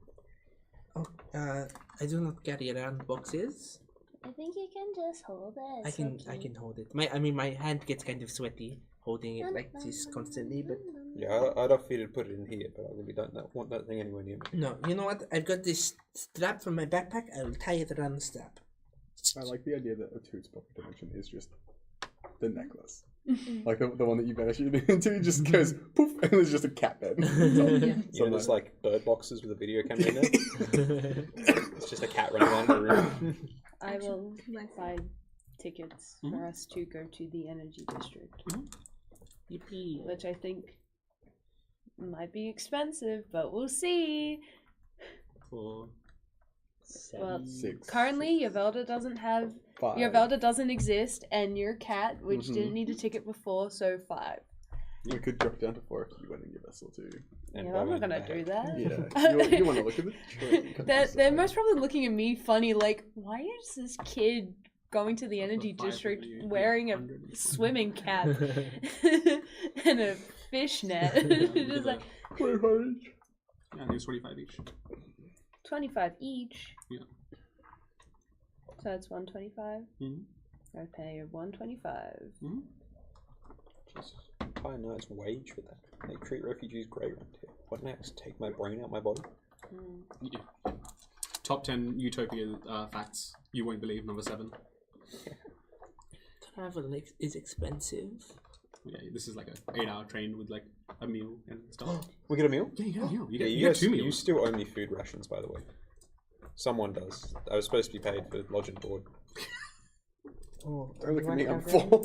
Oh, I do not carry around boxes. I think you can just hold it. I can hold it. My hand gets kind of sweaty holding it like this constantly, but Yeah, I'd offer you to put it in here, but I really don't want that thing anywhere near me. no, you know what? I've got this strap from my backpack. I will tie it around the strap. I like the idea that a tooth's pocket dimension is just the necklace. Like the one that you vanished into just goes poof, and there's just a cat bed. So there's like bird boxes with a video camera in there. It's just a cat running around the room. I will find tickets for us to go to the energy district. Yippee. Which I think might be expensive, but we'll see. For Well, 6. currently Yavelda doesn't have 5. Yavelda doesn't exist, and your cat, which didn't need a ticket before, so 5. We could drop down to 4 if you went in your vessel too. And Yeah, I'm go not gonna back. do that. Yeah. You want to look at it? They're most probably looking at me funny, like, why is this kid going to the energy 5 district of you, wearing a 100 is fine. swimming cap and a fishnet? Just like 25 each. Yeah, there's 25 each. 25 each. Yeah. So that's 125. Mhm. I pay 125. Jesus. Quite a nice wage for that. They treat refugees great around here. What next? Take my brain out my body? Yeah. Top 10 Utopia facts you won't believe. Number 7. Travel is expensive. Yeah, this is like a 8-hour train with like a meal and stuff. We get a meal? Yeah, you get a meal. You Yeah, get, you you get guys, 2 you meals. still owe me food rations, by the way. Someone does. I was supposed to be paid for lodge and board. Oh, Don't look at me, I'm have full.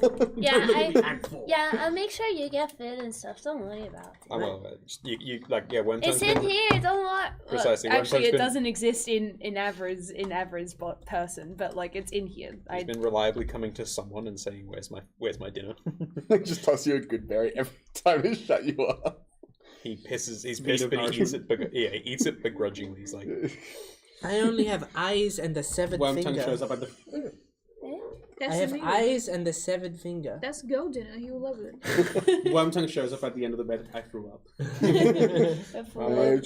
Yeah, I'll make sure you get food and stuff. Don't worry about it. I'm well, you like, yeah, when It's in here. Don't worry. Precisely. Actually, Wormtongue's it doesn't exist in average person, but like it's in here. He's been reliably coming to someone and saying, "Where's my dinner?" I just toss you a good berry every time I shut you up. He's pissed, Native but he eats it. Yeah, he eats it begrudgingly. He's like, I only have eyes and the 7th Wormtongue finger. shows up at the. That's I have amazing. eyes and the 7th finger. That's golden. He will love it. Wormtongue shows up at the end of the bed. I threw up.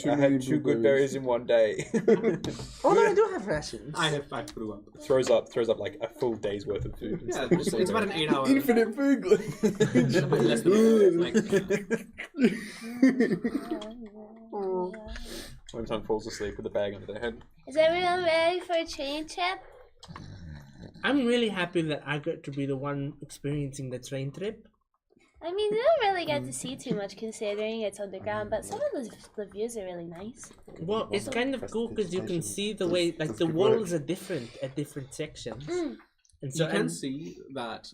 I had 2 good berries in one day. Oh no, I do have rations. I threw up. throws up like a full day's worth of food. Yeah, it's about an 8-hour. Infinite food. Less than like, Wormtongue falls asleep with a bag under their head. Is everyone ready for a train trip? I'm really happy that I got to be the one experiencing the train trip. I mean, you don't really get to see too much considering it's underground, but some of the views are really nice. Well, it's kind of cool because you can see the way, like the walls are different at different sections. And so you can see that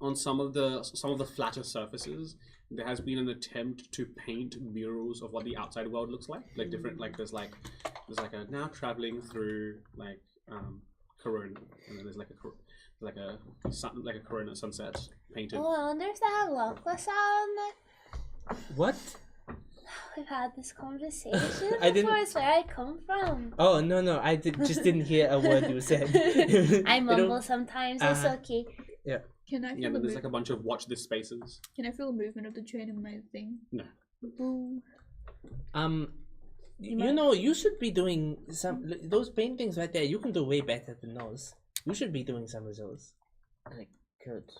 on some of the flatter surfaces, there has been an attempt to paint murals of what the outside world looks like different. Like there's like a now traveling through like Corona, and then there's like a Corona sunset painted. Oh, I wonder if they have Lockless out on there. What? We've had this conversation I before. didn't- It's where I come from. Oh no, I just didn't hear a word you said. I You mumble know, sometimes. It's okay. Can I feel Yeah, the then there's like a bunch of watch this spaces. Can I feel the movement of the train in my thing? No. Boo. You know, you should be doing those paintings right there. You can do way better than those. You should be doing some of those. I could.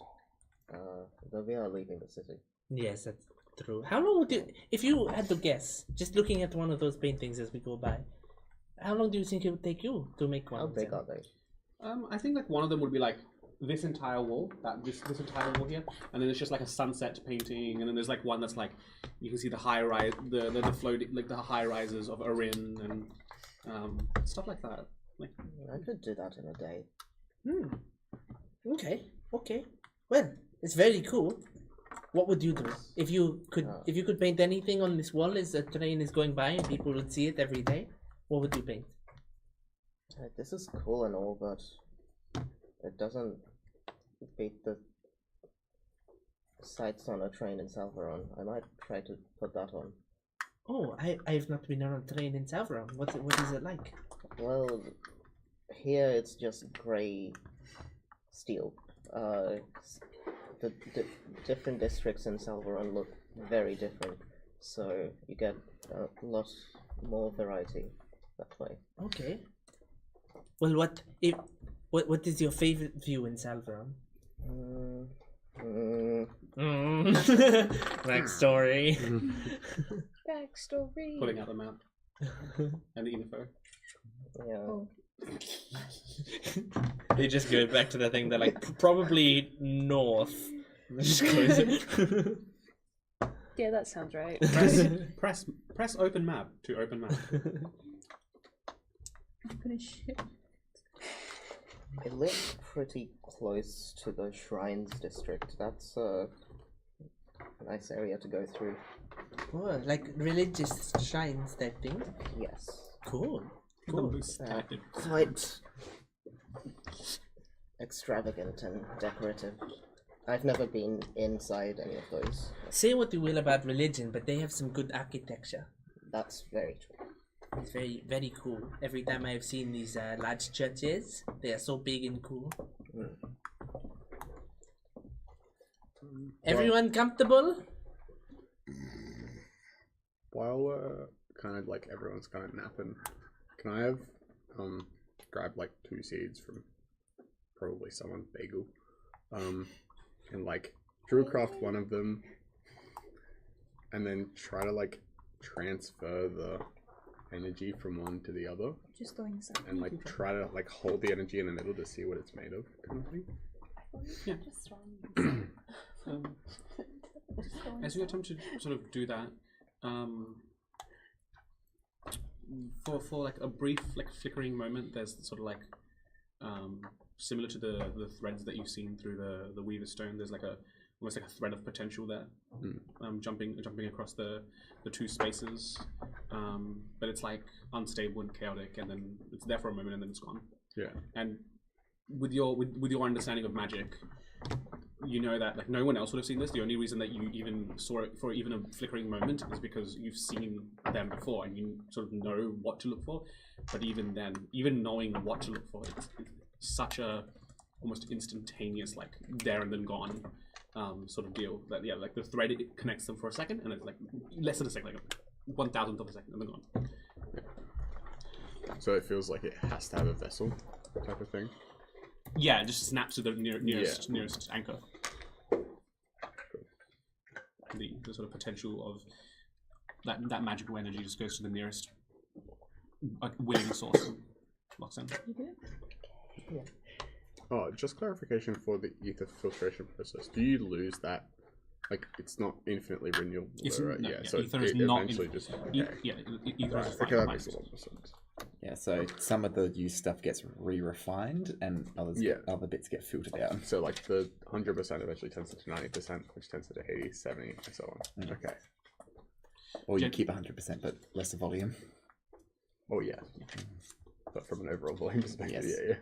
But we are leaving the city. Yes, that's true. How long would you, if you had to guess, just looking at one of those paintings as we go by, how long do you think it would take you to make one? How of big them? are they? I think like one of them would be like this entire wall, this entire wall here, and then it's just like a sunset painting, and then there's like one that's like you can see the high rise, the floating, like the high rises of Arin and stuff like that. Like I could do that in a day. Okay. Well, it's very cool. What would you do if you could paint anything on this wall as a train is going by and people would see it every day? What would you paint? This is cool and all, but it doesn't beat the sights on a train in Salvaron. I might try to put that on. Oh, I've not been on a train in Salvaron. What is it like? Well, here it's just grey steel. The different districts in Salvaron look very different, so you get a lot more variety that way. Okay. Well, what is your favorite view in Salvaron? Backstory. Backstory. pulling out the map and the info. Yeah. Oh. They just go back to the thing. They're like probably north. Just close it. Yeah, that sounds right. Press open map to open map. I'm gonna shit. I live pretty close to the Shrines district. That's a nice area to go through. Oh, like religious shrines type thing. Yes. Cool. Quite extravagant and decorative. I've never been inside any of those. Say what you will about religion, but they have some good architecture. That's very true. It's very, very cool. Every time I've seen these large churches, they are so big and cool. Everyone comfortable? While kind of like everyone's kind of napping, can I have grab like 2 seeds from probably someone's bagel, and like Drewcraft one of them, and then try to like transfer the energy from one to the other, Just throwing some. and like try to like hold the energy in the middle to see what it's made of, kind of thing. As you attempt to sort of do that, for like a brief like flickering moment, there's sort of like similar to the threads that you've seen through the Weaver Stone. There's like almost like a thread of potential there, jumping across the 2 spaces, but it's like unstable and chaotic, and then it's there for a moment and then it's gone. Yeah. And with your understanding of magic, you know that like no one else would have seen this. The only reason that you even saw it for even a flickering moment is because you've seen them before and you sort of know what to look for. But even then, even knowing what to look for, it's such a almost instantaneous, like there and then gone sort of deal. That like the thread, it connects them for a second, and it's like less than a second, like 1,000th of a second, and then gone. So it feels like it has to have a vessel type of thing. Yeah, it just snaps to the nearest anchor. The sort of potential of that magical energy just goes to the nearest willing source and locks in. Oh, just clarification for the ether filtration process. Do you lose that? Like, it's not infinitely renewable, right? No, Yeah, so ether it is not eventually just... ether Right, is okay, that finite. makes a lot more sense. Yeah, so some of the used stuff gets re-refined and other bits get filtered out. So, like, the 100% eventually turns into 90%, which turns into 80, 70, and so on. Okay. Or you keep 100% but lesser volume. Oh, yeah. But from an overall volume perspective, Yes. yeah.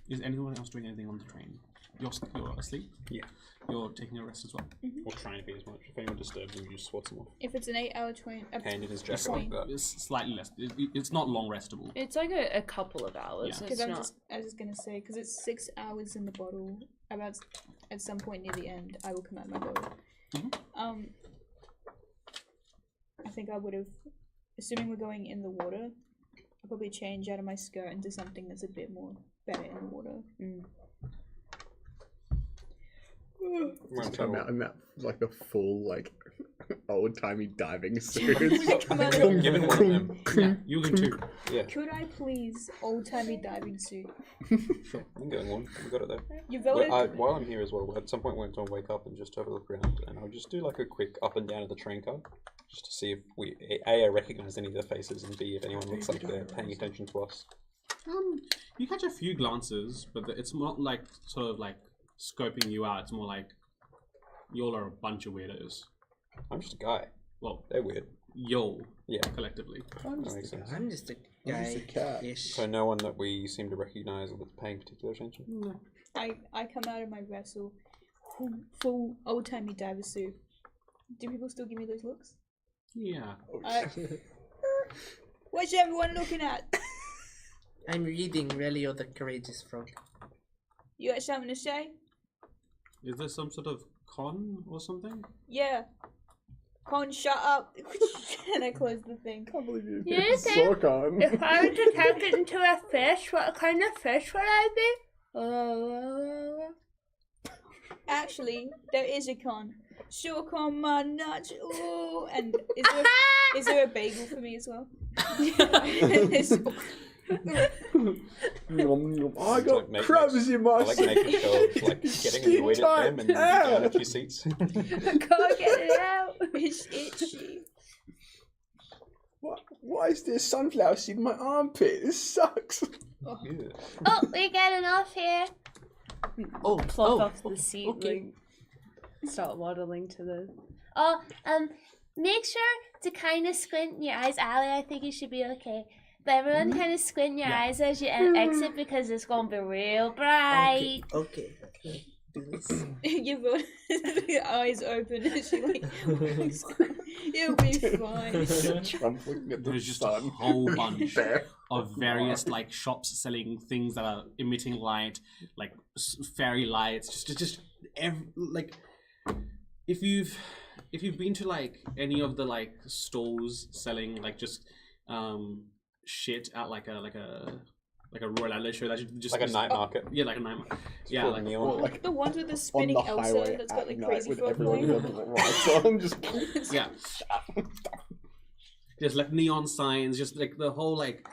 Is anyone else doing anything on the train? You're asleep? Yeah. You're taking a rest as well? Or trying to be as much. If anyone disturbs them, you just swat them off. If it's an 8-hour train, Hand in his jacket fine. like that. It's slightly less. It's not long restable. It's like a couple of hours. Yeah. because It's I not. was just gonna say, because it's 6 hours in the bottle. About at some point near the end, I will come out of my bottle. I think I would have, assuming we're going in the water, I'll probably change out of my skirt into something that's a bit more better in the water. Just come out in that, like, the full, like, old-timey diving suit. Given one of them. Yeah, you can too. Yeah. Could I please old-timey diving suit? Sure. I'm getting one. We got it there. You've Well, already... while I'm here as well, at some point we're going to wake up and just have a look around, and I'll just do like a quick up and down of the train car, just to see if we I recognize any of their faces, and B, if anyone looks like they're paying attention to us. You catch a few glances, but it's not like sort of like scoping you out. It's more like y'all are a bunch of weirdos. I'm just a guy. Well, They're weird. y'all, Yeah. collectively. That makes sense. I'm just a I'm just a cat. guy-ish. So no one that we seem to recognize or that's paying particular attention? No. I come out of my vessel, full old-timey diver suit. Do people still give me those looks? Yeah. What's everyone looking at? I'm reading Relio the Courageous Frog. You got something to say? Is there some sort of con or something? Yeah. Con, shut up. And I close the thing. Can't believe you You think suck on. if I were to turn it into a fish, what kind of fish would I be? Actually, there is a con. Suck on my nuts. Ooh. And is there a bagel for me as well? I got Like crabs in my I like making sure of like getting annoyed at them and down a few seats. Can't get it out. It's itchy. Why is there sunflower seed in my armpit? This sucks. Oh, we're getting off here. Plop off the seat, like, start waddling to the... Oh, make sure to kind of squint your eyes. Ali, I think you should be okay. But everyone kind of squint your eyes as you exit because it's going to be real bright. Okay. Do this. Your eyes open and she like, it'll be fine. Trump looking at the There's just sun. a whole bunch Bear. of various like shops selling things that are emitting light, like fairy lights. Like if you've been to like any of the like stalls selling like just shit at like a Royal Adelaide show, that's just Like a night market. Yeah, like a night market. Yeah, Full like of neon. Like The ones with the on spinning the Elsa highway that's at got like night crazy with folk everyone playing. with the lights on, just like neon signs, just like the whole like.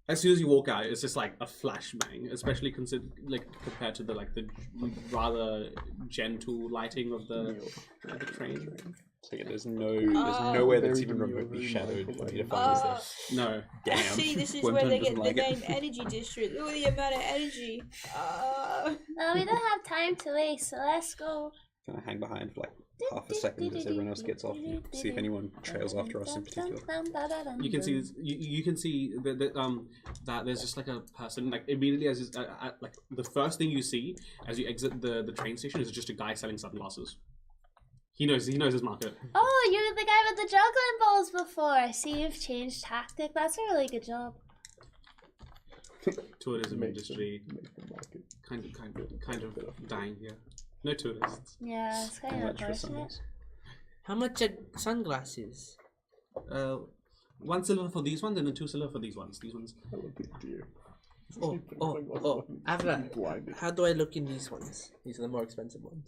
As soon as you walk out, it's just like a flashbang, especially compared to the rather gentle lighting of the train. So yeah, there's nowhere that's even remotely shadowed for me to find is there. No. Damn. See, this is Quentin where they get doesn't the like it. name Energy District. Look at the amount of energy. No, we don't have time to waste, so let's go. Can I hang behind for like half a second as everyone else gets off and see if anyone trails after us in particular? You can see you can see that there's just like a person like immediately as like the first thing you see as you exit the train station is just a guy selling sunglasses. He knows his market. Oh, you were the guy with the juggling balls before. I see you've changed tactic. That's a really good job. Tourism industry kind of dying here. No tourists. Yeah, it's kind of unfortunate. How much are sunglasses? 1 silver for these ones and then 2 silver for these ones. These ones. Oh, Avra, how do I look in these ones? These are the more expensive ones.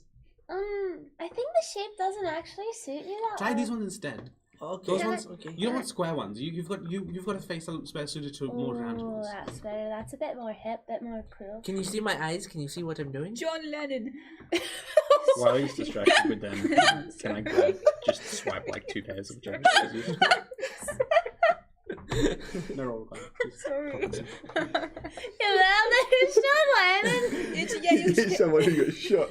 I think the shape doesn't actually suit you that Try well. these ones instead. Okay. Those ones. Okay. You don't want square ones. You've got a face that's better suited to more round Oh, ones. that's better. That's a bit more hip, bit more cool. Can you see my eyes? Can you see what I'm doing? John Lennon. While he's distracted with them, can I just swipe like 2 pairs of James scissors? No roll required. Sorry. It's John Lennon. It's Yale's. Someone who got shot.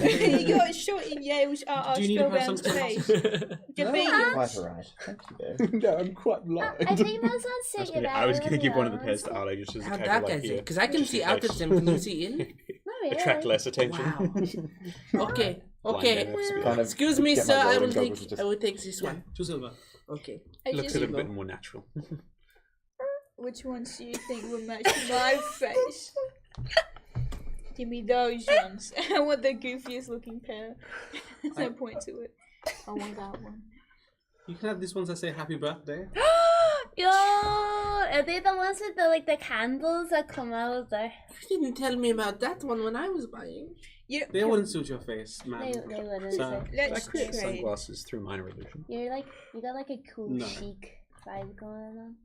He got shot in Yale's Do you need to have some spellbound face. Defeated. Quite alright. Thank you there. No, I'm quite blind. I think those ones suit you better. I was gonna than give the one of the other pairs to ones. Ale just as a How casual dark like is here. it? Because I can Just see in out case. of them. Can you see in? Not really. Attract less attention. Wow. Okay. Okay. Blind man, Kind of Excuse me, get my sir. I rolling will goggles take. just- I will take this one. 2 silver. Okay. I Looks just- a little bit more natural. Which ones do you think would match my face? Give me those ones. I want the goofiest looking pair. So I point to it. I want that one. You can have these ones that say happy birthday. Yo, are they the ones with the candles that come out there? You didn't tell me about that one when I was buying. Yeah, They wouldn't suit your face, man. They wouldn't. So- So. I let's create trade. sunglasses through minor illusion. You got like a cool No. chic vibe going on.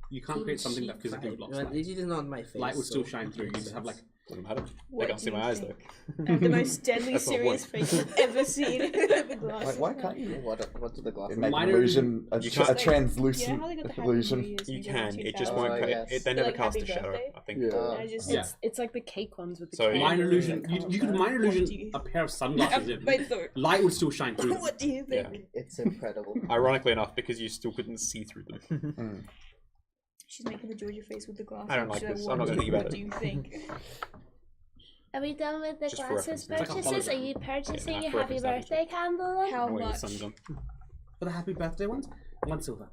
You can't create something that physically blocks Well, light. this is not my face. Light would still so- shine through. You just have like Doesn't matter. They What can't do see you my eyes think? though. I have the most deadly That's my serious point. face I've ever seen. The glasses. Why can't you? What do the glasses It make an Minor illusion, a, you tra- a can't- translucent You know how they got the Happy illusion. New Year's You and can. the It just 2000s? won't. yes. They never Like cast Happy a shadow. Birthday? I think. Yeah. I just, Yeah. It's like the cake ones with the So- cake. minor illusion. Like, You could minor illusion What do you- a pair of sunglasses in. Wait, sorry. Light would still shine through. What do you Yeah. think? It's incredible. Ironically enough, because you still couldn't see through them. Mm. She's making the Georgia face with the glasses. I don't like so this. what I'm not gonna do- think about What it. do you think? Are we done with the Just for glasses reference, it's like a purchases? Are hologram. you purchasing Yeah, your for happy reference, birthday candle? One? How Wait, the much? sun's on. For the happy birthday ones, 1 silver.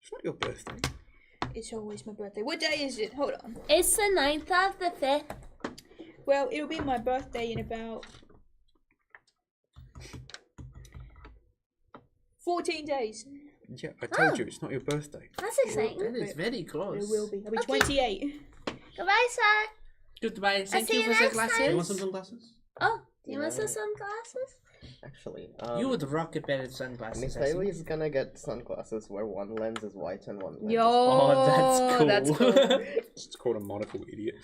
It's not your birthday. It's always my birthday. What day is it? Hold on. It's the 9th of the 5th. Well, it'll be my birthday in about 14 days. Yeah, I told you it's not your birthday. That's exciting. That is very close. It will be. I'll be Okay. 28. Goodbye, sir. Goodbye. Thank see you you for the next time. Do you want glasses. some sunglasses? Oh, do you want Yeah. some sunglasses? Actually, You would rock a pair of sunglasses. I Michaela see. is gonna get sunglasses where one lens is white and one lens Yo, Oh, that's cool. That's cool. It's called a monocle, idiot.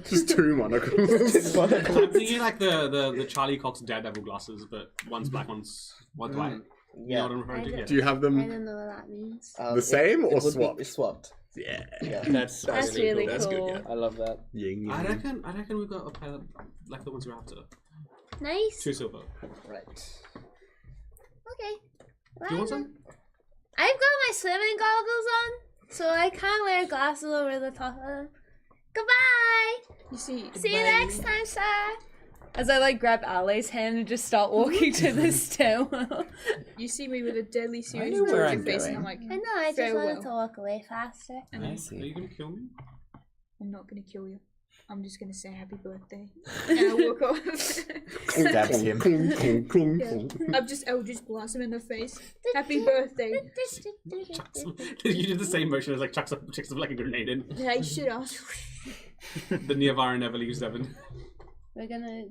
Just 2 monocles. I'm thinking like the Charlie Cox Daredevil glasses, but one's black, one's white. You know what I'm referring to? I Yeah. Do you have I them don't know what that means. the same or it would be swapped? Swapped. Yeah. Yeah. That's That's really That's cool. good, yeah. I love that. Yin I yang. reckon we've got a pair like the ones you're after. Nice. 2 silver. Right. Okay. Do you want some? I've got my swimming goggles on, so I can't wear glasses over the top of them. Goodbye. You see, See you next time, sir. As I like grab Ale's hand and just start walking to the stairwell. you see me with a deadly serious know look where on I'm your face, and going. I'm like, I know, I just Farewell. wanted to walk away faster. I Are see. you gonna kill me? I'm not gonna kill you. I'm just gonna say happy birthday, and I walk off. Stabs him. Yeah. I've just Eldritch blast him in the face. Happy birthday. You did the same motion as like chucks up like a grenade in. Yeah, you should have. The Niavara never leaves Devon. We're gonna,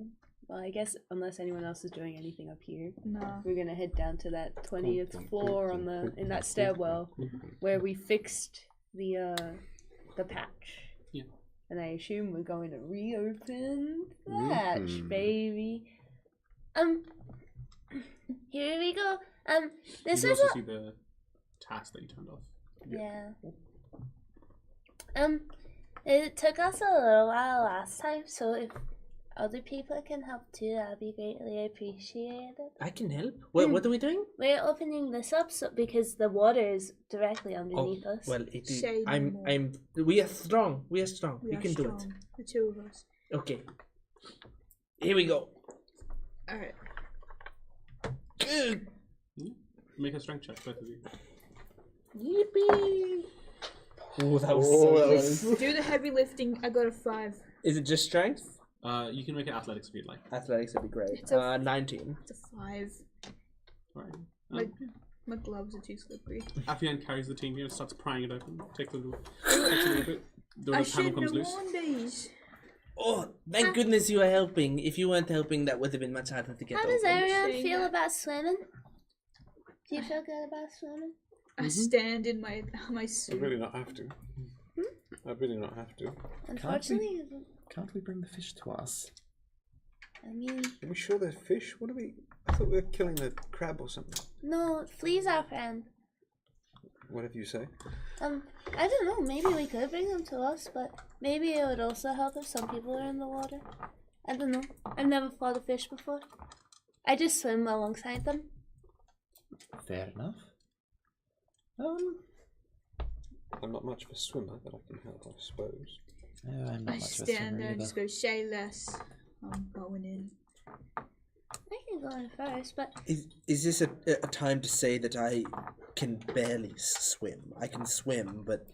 well, I guess unless anyone else is doing anything up here, No. we're gonna head down to that 20th floor on the in that stairwell where we fixed the patch. Yeah. And I assume we're going to reopen the hatch, Mhm. baby. Here we go. This You is also what. see the task that you turned off. Yeah. It took us a little while last time, so if other people can help too, that'd be greatly appreciated. I can help. What are we doing? We're opening this up because the water is directly underneath us. Well, it is. Say no more. We are strong. We are strong. We We are can do strong, the two of us. it. Okay. Here we go. Alright. Make a strength check, both of you. Yippee! Oh, that was Oh, so that good. was- Do the heavy lifting. I got a 5. Is it just strength? You can make it athletics if you'd like. Athletics would be great. It's a- 19. It's a 5. Alright. Like- My gloves are too slippery. Afian carries the team here and starts prying it open. Takes a little bit. The I panel shouldn't comes have loose. worn these. Oh, thank goodness you are helping. If you weren't helping, that would have been much harder to get How does open. everyone Saying feel that. about swimming? Do you feel good about swimming? I stand in my I suit. really not have to. I really not have to. Unfortunately, Can't we bring the fish to us? I mean, Are we sure they're fish? What are we? I thought we were killing the crab or something. no, Flea's our friend. Whatever you say. I don't know, maybe we could bring them to us, but maybe it would also help if some people are in the water. I don't know. I've never fought a fish before. I just swim alongside them. Fair enough. I'm not much of a swimmer, but I can help, I suppose. No, I'm not I much of a stand swimmer there and either. just go, say less. I'm going in. I can go in first, but Is this a time to say that I can barely swim? I can swim, but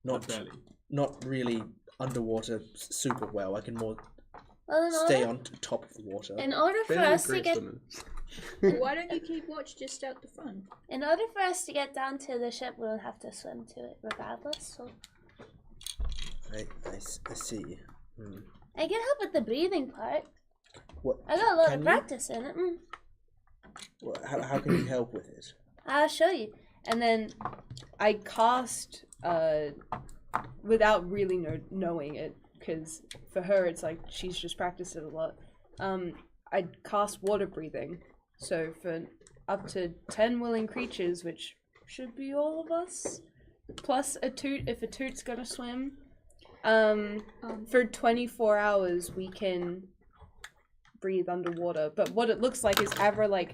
not Barely. not really underwater super well. I can more well, stay on top of the water. in order for Ben's a us to great get swimmer. Why don't you keep watch just out the front? in order for us to get down to the ship, we'll have to swim to it regardless. So I see. I can help with the breathing part. What? I got a lot Can of you? practice in it. How can you help with it? I'll show you. And then I cast, without really knowing it, because for her it's like she's just practiced it a lot. I cast water breathing. So for up to 10 willing creatures, which should be all of us, plus a toot if a toot's gonna swim, for 24 hours we can breathe underwater. But what it looks like is Avra like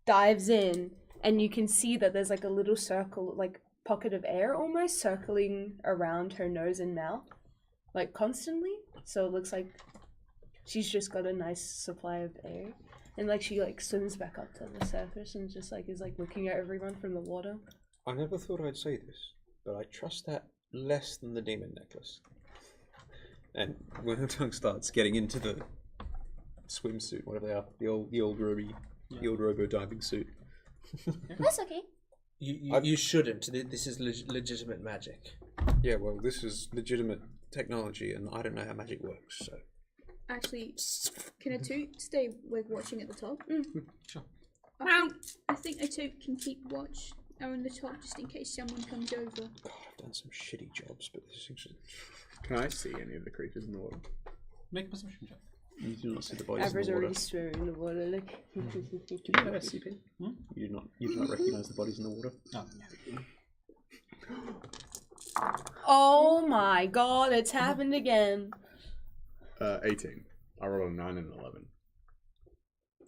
dives in and you can see that there's like a little circle, like pocket of air almost circling around her nose and mouth, like constantly. So it looks like she's just got a nice supply of air. And like she like swims back up to the surface and just like is like looking at everyone from the water. I never thought I'd say this, but I trust that less than the demon necklace. And when Tongue starts getting into the swimsuit, whatever they are, the old robo diving suit. That's okay. You shouldn't. This is legitimate magic. Yeah, well, this is legitimate technology, and I don't know how magic works, so. Actually, can a toot stay like watching at the top? Sure. I think a toot can keep watch on the top just in case someone comes over. God, I've done some shitty jobs, but this seems to... Can I see any of the creatures in the water? Make a perception check. You do not see the bodies Avra's in the water. already swimming in the water. Like, Do you have SCP? You do not recognize the bodies in the water. Oh, oh my god, it's happened again. 18. I rolled a 9 and an 11.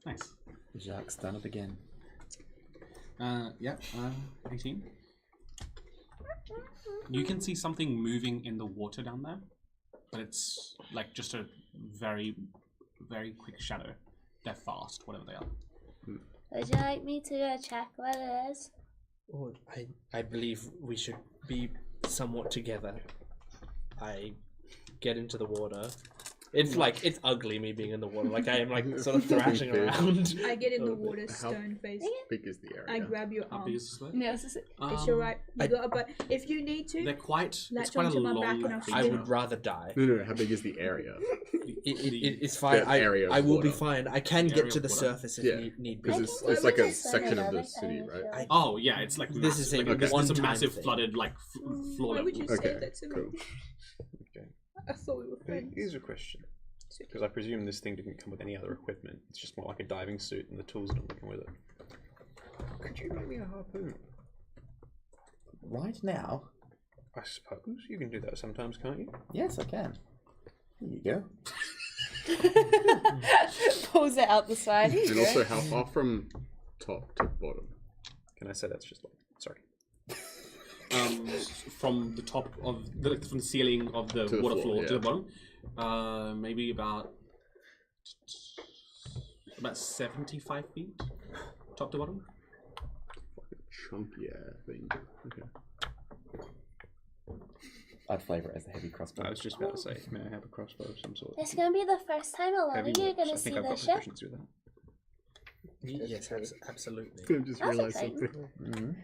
nice. Jacques done it again. 18. You can see something moving in the water down there, but it's like just a very, very quick shadow. They're fast, whatever they are. Would you like me to check what it is? Oh, I believe we should be somewhat together. I get into the water. It's like, it's ugly me being in the water. Like I am like sort of thrashing around. I get in the water, stone face. How big is the area? I grab your How arm. big is the sled? No, it's It's alright. You got a but if you need to, They're quite. It's latch quite a onto my back long. and I'll thing. I Yeah. would rather die. No, how big is the area? It's fine. The area of I will be water. fine. I can The get area to of the water? surface if Yeah. need be. Because I it's, think it's we're like a just section of another the city, kind of right? feel. Oh yeah, it's like This is massive. a Like, it's a one-time massive thing. flooded like floor why would level. you say Okay, that to me? cool. Okay. I thought we were friends. Here's a question. Because I presume this thing didn't come with any other equipment. It's just more like a diving suit and the tools don't come with it. Could you make me a harpoon? Right now? I suppose you can do that sometimes, can't you? Yes, I can. Here you go. pulls it out the side. Here you And go. also, how far from top to bottom? Can I say that's just like sorry? From the top of from the ceiling of the To the water floor, floor to yeah. the bottom, maybe about 75 feet, top to bottom. Chunky thing. Okay. I'd flavour it as a heavy crossbow. I was just about to say, may I have a crossbow of some sort? It's gonna be the first time a lot Heavy of you are works. gonna I see think I've got this ship. proficiency with that. Yes, absolutely. I just That's realised exciting. something.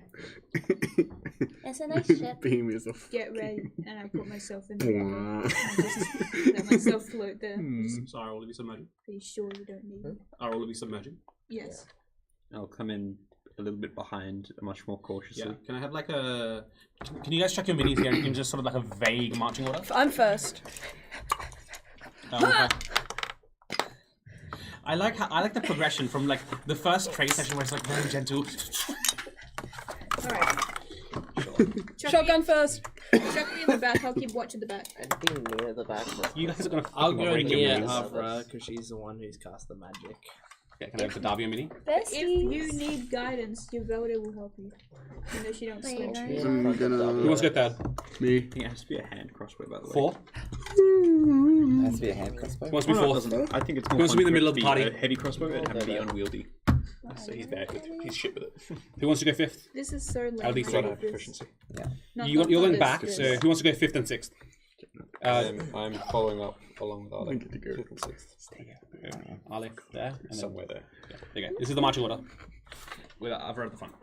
It's a nice ship. Beam is a Get ready, and I put myself in the water. And just let myself float there. So are all of you submerging? Pretty sure you don't need it. Are all of you submerging? Yes. I'll come in a little bit behind, much more cautiously. Yeah. Can I have like a? Can you guys check your minis here in just sort of like a vague marching order? I'm first. Okay. I like the progression from like the first trade session where it's like very gentle. Alright. Shotgun first. Chuck me in the back, I'll keep watching the back. I'd be near the back. You guys are gonna. I'll fucking go break your near minis. Avra because she's the one who's cast the magic. Yeah, can I have the Davio mini? If you Besties. need guidance, your Velda will help you. You know she don't Wait, swim. no. I'm gonna. Who wants to get that? Me. I think it has to be a hand crossbow, by the way. 4. It has to be a hand crossbow. Who wants to be No, it 4? doesn't. I think it's Who more wants to be in the fun middle of for the it to party? be a heavy crossbow and have it be unwieldy. So he's bad with he's shit with it. Who wants to go 5th? This is so lame. At least I one hate have this. proficiency. Not You're that going this, back, this. so who wants to go 5th and 6th? I'm following up along with I Alec. get to go. 5th and 6th. Alec there. And Somewhere there. Yeah, there you go. This is the marching order. With Avra at the front.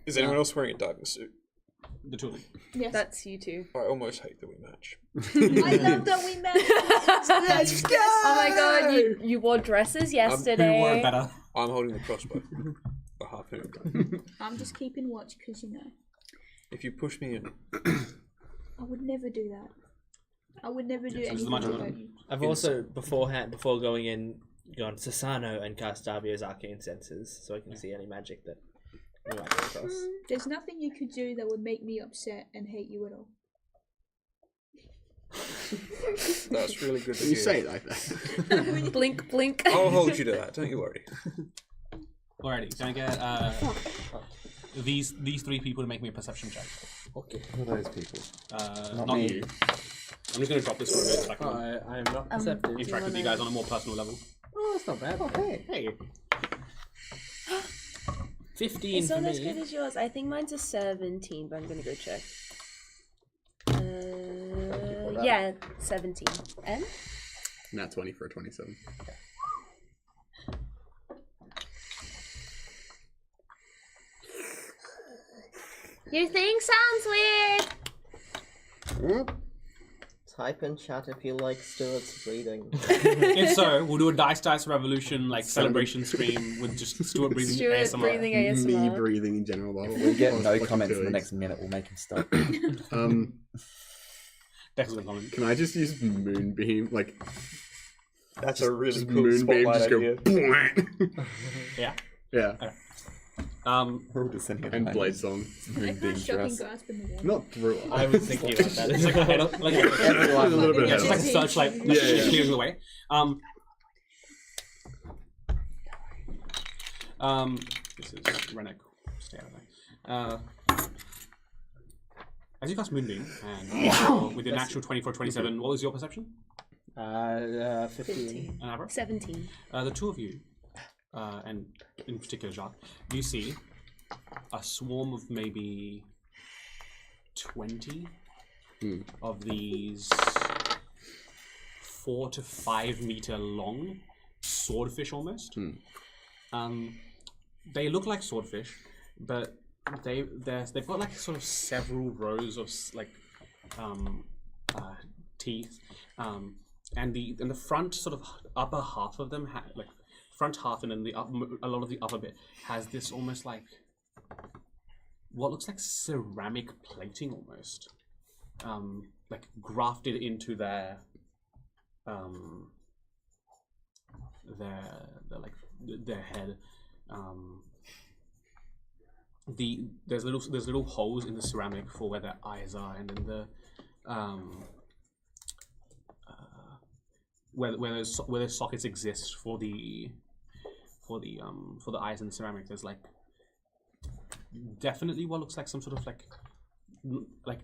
Is anyone else wearing a diving suit? The two of them. Yes. That's you two. I almost hate that we match. I love that we met. Let's go! Oh my god, you wore dresses Who wore yesterday. it better? I'm holding the crossbow. A harpoon. I'm just keeping watch because you know. If you push me in, I would never do that. I would never do this is anything the magic like one. you. I've also before going in, gone to Sasano and cast Davio's arcane senses, so I can see any magic that we might come across. There's nothing you could do that would make me upset and hate you at all. that's really good to You hear. say it like that. Blink, blink. I'll hold you to that, don't you worry. Alrighty, can I get these 3 people to make me a perception check? Okay. Who are those people? Not me. you. I'm just going to drop this for a bit so I can I am not perceptive. interact with you guys on a more personal level. Oh, that's not bad. Okay. Hey. 15 It's for not as good me. as yours. I think mine's a 17, but I'm gonna go check. Yeah, 17. And? Nat 20 for a 27. Your thing sounds weird. Type in chat if you like Stuart's breathing. If so, we'll do a Dice Revolution like celebration stream with just Stuart breathing Stuart ASMR. breathing Me ASMR. breathing in general. We get no comments in the next minute. We'll make him stop. Dex is gonna comment. Can I just use moonbeam? Like, That's a really Just cool moonbeam spotlight just go. idea. Yeah. Yeah. We're descending at And the Blade moment. Song. Moonbeam Shocking dress. grasp in the water. Not through. I was thinking about that. It's like a head up, like Everyone. A little bit yeah, ahead just of like a us. searchlight Yeah. clearing the way. This is Renek. Stay out of there. As you cast Moonbeam, and with your natural 24, 27, what was your perception? 15. An average? 17. The two of you, and in particular Jacques, you see a swarm of maybe 20 of these 4 to 5 meter long swordfish almost. They look like swordfish, but they've got like sort of several rows of teeth, and the front sort of upper half of them like front half, and then a lot of the upper bit has this almost like what looks like ceramic plating almost, like grafted into their head. There's little holes in the ceramic for where their eyes are, and then the where those sockets exist for the eyes in the ceramic. There's like definitely what looks like some sort of like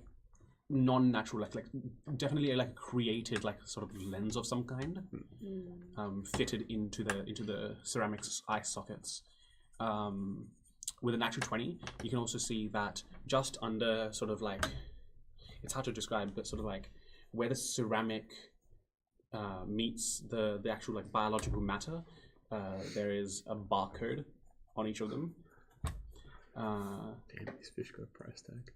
non-natural, like definitely like created like sort of lens of some kind, fitted into the ceramic eye sockets. With a natural 20, you can also see that just under sort of like, it's hard to describe, but sort of like where the ceramic meets the actual like biological matter, there is a barcode on each of them. Damn, these fish got a price tag.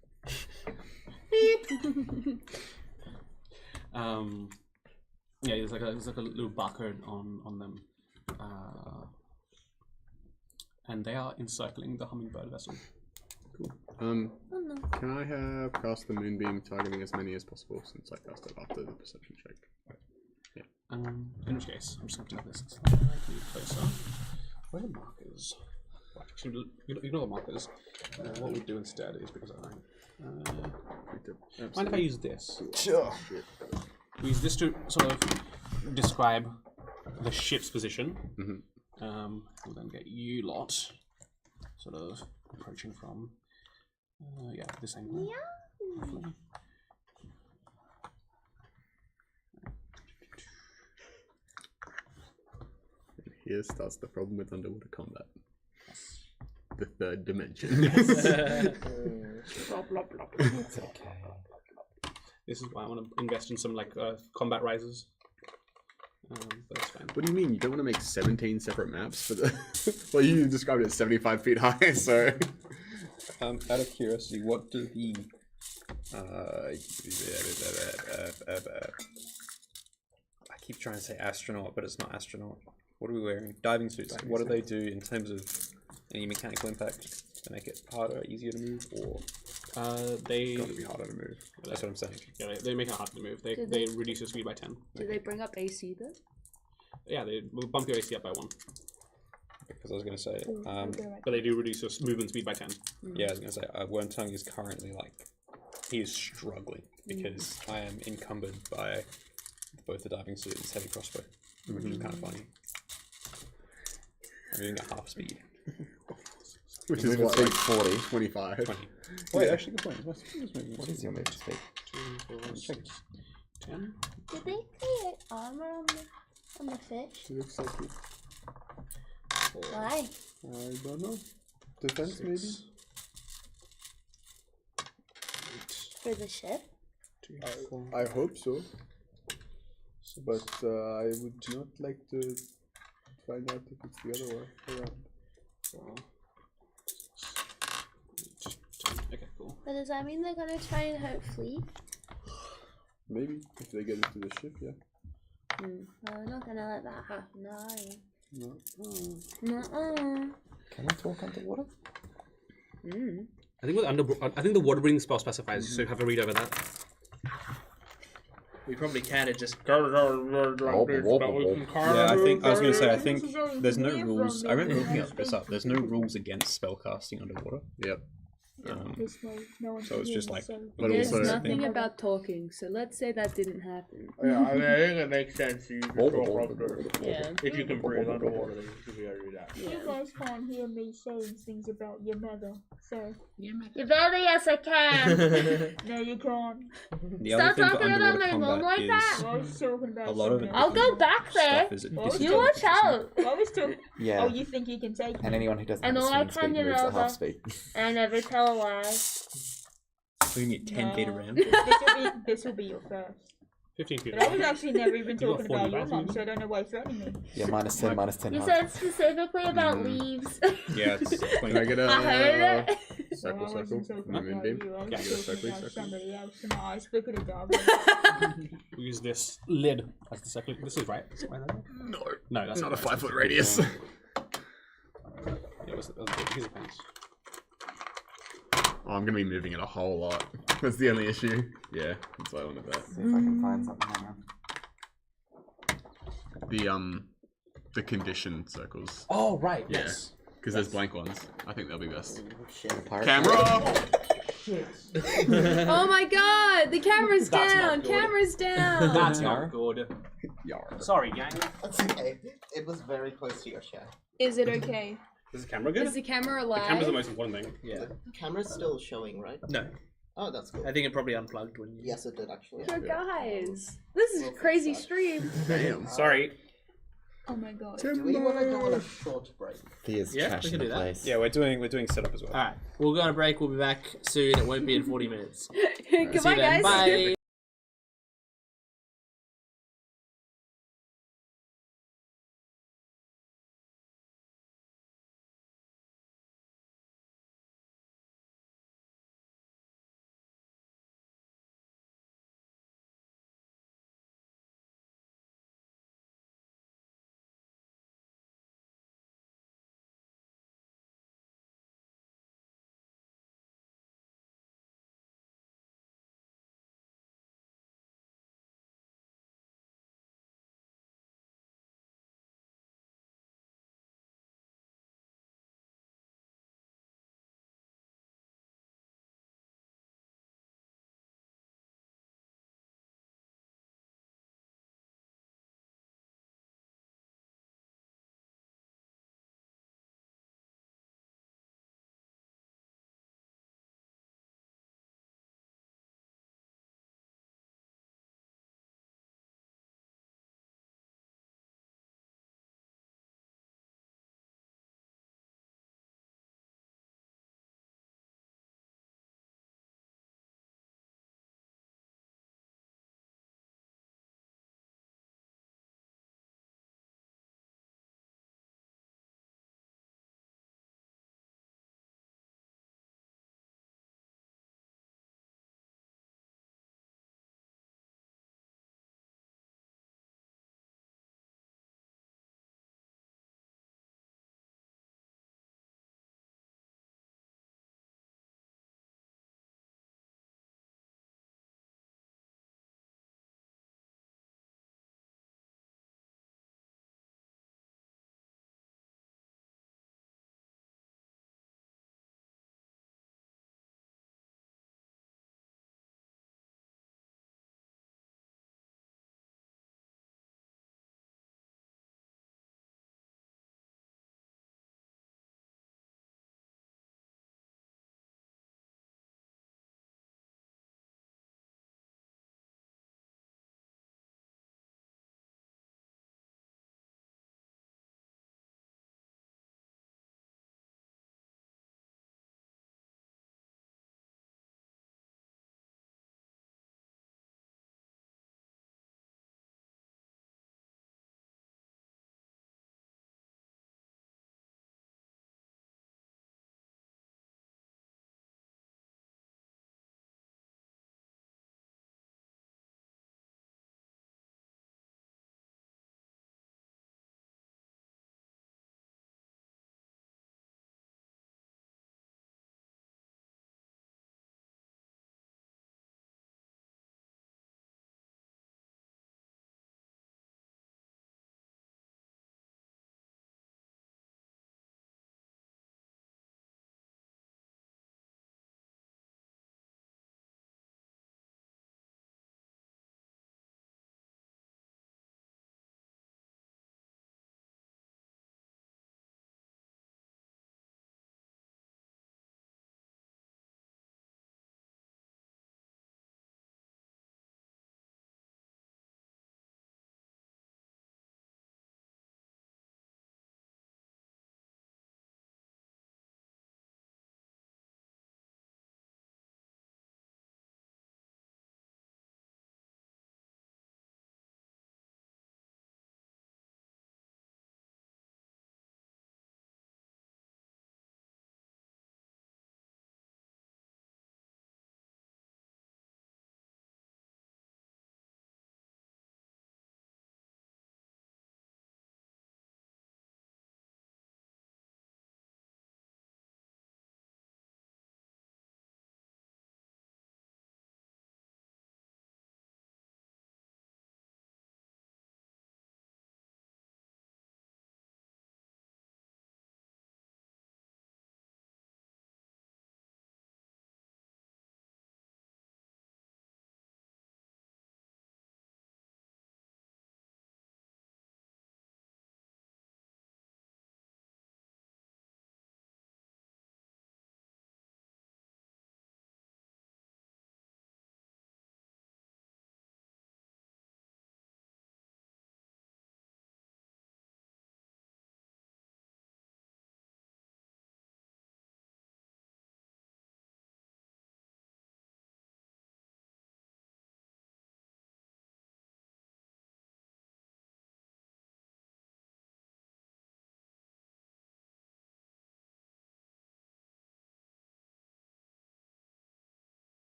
Yeah, there's like a little barcode on them. And they are encircling the hummingbird vessel. Cool. Can I have cast the moonbeam targeting as many as possible since I cast it after the perception check? Yeah. In which case, I'm just going to have this slightly closer. Where are the markers? Well, actually, ignore the markers. What we do instead is, because mind if I use this? Sure. We use this to sort of describe the ship's position. We'll then get you lot sort of approaching from this angle. Roughly. Here starts the problem with underwater combat. The third dimension. It's okay. This is why I want to invest in some like combat risers. But that's fine. What do you mean? You don't want to make 17 separate maps for the? Well, you described it as 75 feet high, so. Out of curiosity, what do the I keep trying to say astronaut, but it's not astronaut. What are we wearing? Diving suits. What do they do in terms of any mechanical impact to make it harder, easier to move, or they Got to be harder to move. that's what I'm saying. Yeah, they make it hard to move. They reduce your speed by 10. Do they bring up AC then? Yeah, they will bump your AC up by 1. Because I was going to say, But they do reduce your movement speed by 10. yeah, I was going to say, Wormtongue is currently like, he is struggling because I am encumbered by both the diving suit and this heavy crossbow, which is kind of funny. I'm moving at half speed. Which is Movement what, speed like 40. 25. 20. Wait, actually, good point. What's moving? What is your movement speed? 2, 4, 6, 10. Did they create armor on the fish? It looks like it. Why? I don't know. Defense, maybe? For the ship? I hope so. But I would not like to find out if it's the other way around. 4, 6, 10. Okay, cool. But does that mean they're gonna try and hurt Flea? Maybe, if they get into the ship, yeah. Well, we're not gonna let that happen, are you? No. Nuh-uh. Can we talk underwater? I think the water breathing spell specifies, so you have to read over that. We probably can and just go like this, but we can kind Yeah, I was going to say, I This is think only there's no different rules. I than remember looking most this up. There's no rules against spellcasting underwater. Yep. This way, no one So can it's hear just me, like- so- But There's also- nothing about talking, so let's say that didn't happen. Yeah, I mean, I think it makes sense. You can talk after. Yeah. If you can breathe underwater, then you should be able to do that. You guys can't hear me saying things about your mother, so You better, yes, I can. no, you can't. The Stop other thing for talking about underwater my mom combat like is that. I was talking about a lot of it. something I'll else. go back there. Stuff is Well, You watch out. I was talking. Yeah. Oh, you think you can take And me? anyone who doesn't I have know I swimming can, speed you moves know, at half but- speed. I never tell a lie. We get 10 feet around. This will be your first. 15 feet. But I was actually never even You got talking 40 about your back, mom, you- so I don't know why you're threatening me. Yeah, minus 10, minus 10 You half. said specifically about leaves. Yeah, it's Can I get a I heard it. circle So I wasn't from talking the about moonbeam? you, I was Can I get a talking circle about circle? somebody else, and I flickered it down. We use this lid as the second. This is right. No. No, that's Not a 5 foot radius. Yeah, was here's a fence. Oh, I'm gonna be moving it a whole lot. That's the only issue. Yeah, that's why I wanted that. See if I can find something. Hang on. The condition circles. Oh right. Yeah. Yes. Because there's blank ones. I think they'll be best. Pirate Camera! Oh my god, the camera's That's down, not good. camera's down. That's Yar. not good. Yar. Sorry, gang. That's okay. It was very close to your chair. Is it okay? Is the camera good? Is the camera The alive? camera's the most important thing. Yeah. The camera's still showing, right? No, Oh, that's cool. I think it probably unplugged when you. Yes, it did actually. Yo, guys, this is a crazy stream. Damn. Sorry. Oh my god. Do we want to go on a short break? Thea's Yeah, trash we in can the do that. place. Yeah, we're doing setup as well. Alright, we'll go on a break. We'll be back soon. It won't be in 40 minutes. Goodbye, See you then. guys. Bye.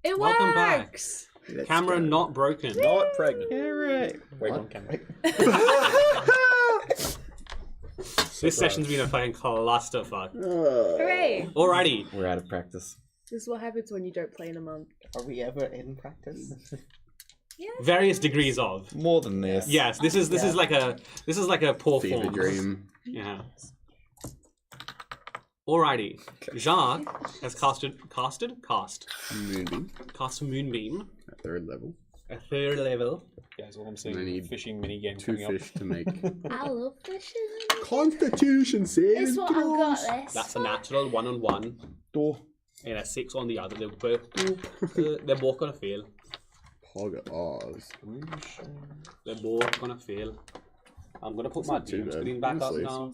It Welcome back. works. Camera not broken. Not pregnant. Alright. Wait on camera. This session's been a fucking clusterfuck. Hooray! Alrighty. We're out of practice. This is what happens when you don't play in a month. Are we ever in practice? Various degrees of. More than this. Yes, this is like a poor Fever form. dream. Yeah. Alrighty. Jacques has cast Moonbeam a moonbeam at 3rd level. at 3rd level. Guys, all I'm I seeing need is fishing mini game 2 coming fish to make. I love fishing. Constitution saving It's what I've got this. That's a natural 1 on 1 Door. and a 6 on the other. They're both gonna fail. Pog Oz. They're both gonna fail. I'm gonna put my not too Doom bad, screen back up honestly. now.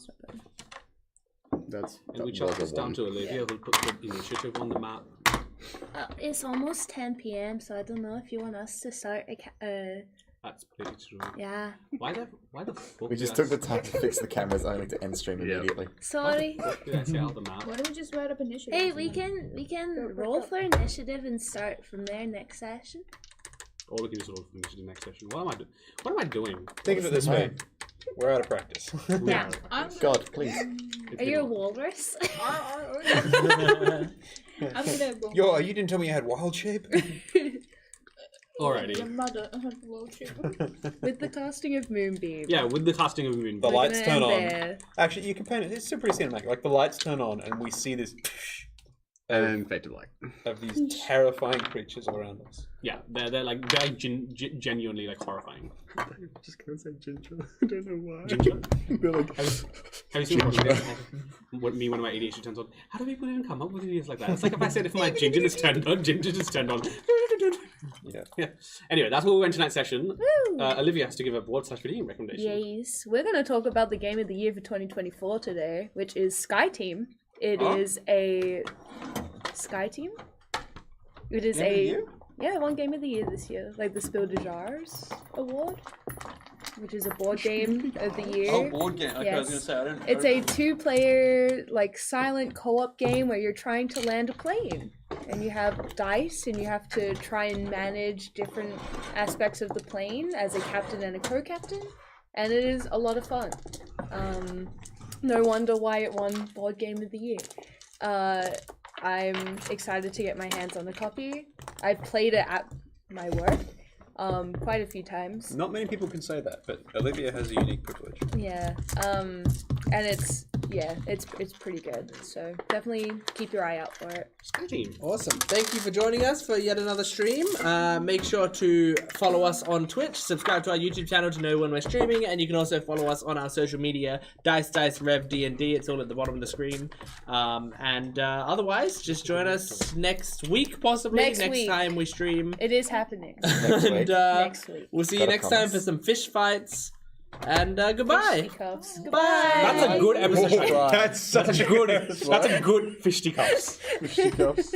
That's And we that chuck was a this down 1. to Olivia, who'll put the initiative on the map. It's almost 10 p.m, so I don't know if you want us to start That's pretty true. yeah. Why the fuck We just took the time to fix the cameras only to end stream Yep. immediately. Sorry. Did I say out the map? Why don't we just write up initiative? Hey, we can roll for initiative and start from there next session. Or we can just roll for initiative next session. What am I doing? Think of it this way. We're out of practice. Yeah. God, please. It's Are you a been- walrus? I'm gonna go. Yo, you didn't tell me you had wild shape? Your Alrighty. mother had bullshit. With the casting of Moonbeam. Yeah, with the casting of Moonbeam. The we're lights gonna turn end on. there. Actually, you can paint it. It's still pretty cinematic. Like the lights turn on, and we see this And fade to black. of these terrifying creatures all around us. Yeah, they're genuinely like horrifying. I'm just gonna say ginger. I don't know why. Ginger? They're like, Have you seen what me when my ADHD turns on? How do people even come up with ideas like that? It's like if I said if my ginger is turned on, ginger just turned on. Yeah. Anyway, that's what we went to tonight's session. Olivia has to give a board/reading recommendation. Yes. We're going to talk about the game of the year for 2024 today, which is Sky Team. It is a Sky Team? It is one game of the year this year, like the Spiel des Jahres award, which is a board game of the year. Oh, board game. Okay, I was Yes. gonna say I don't. It's a 2-player, like, silent co-op game where you're trying to land a plane. And you have dice, and you have to try and manage different aspects of the plane as a captain and a co-captain. And it is a lot of fun. No wonder why it won Board Game of the Year. I'm excited to get my hands on a copy. I've played it at my work quite a few times. Not many people can say that, but Olivia has a unique privilege. Yeah. And it's pretty good. So definitely keep your eye out for it. Sky Team. Awesome. Thank you for joining us for yet another stream. Make sure to follow us on Twitch, subscribe to our YouTube channel to know when we're streaming, and you can also follow us on our social media, Dice Rev D&D. It's all at the bottom of the screen. Otherwise, just join us next week, possibly. Next week. Time we stream. It is happening. Next week. Next week. We'll see you Got a next time for promise? some fish fights. And goodbye. Fisticuffs. Bye. That's a good episode. That's such a good. That's a good fisticuffs. Fisticuffs.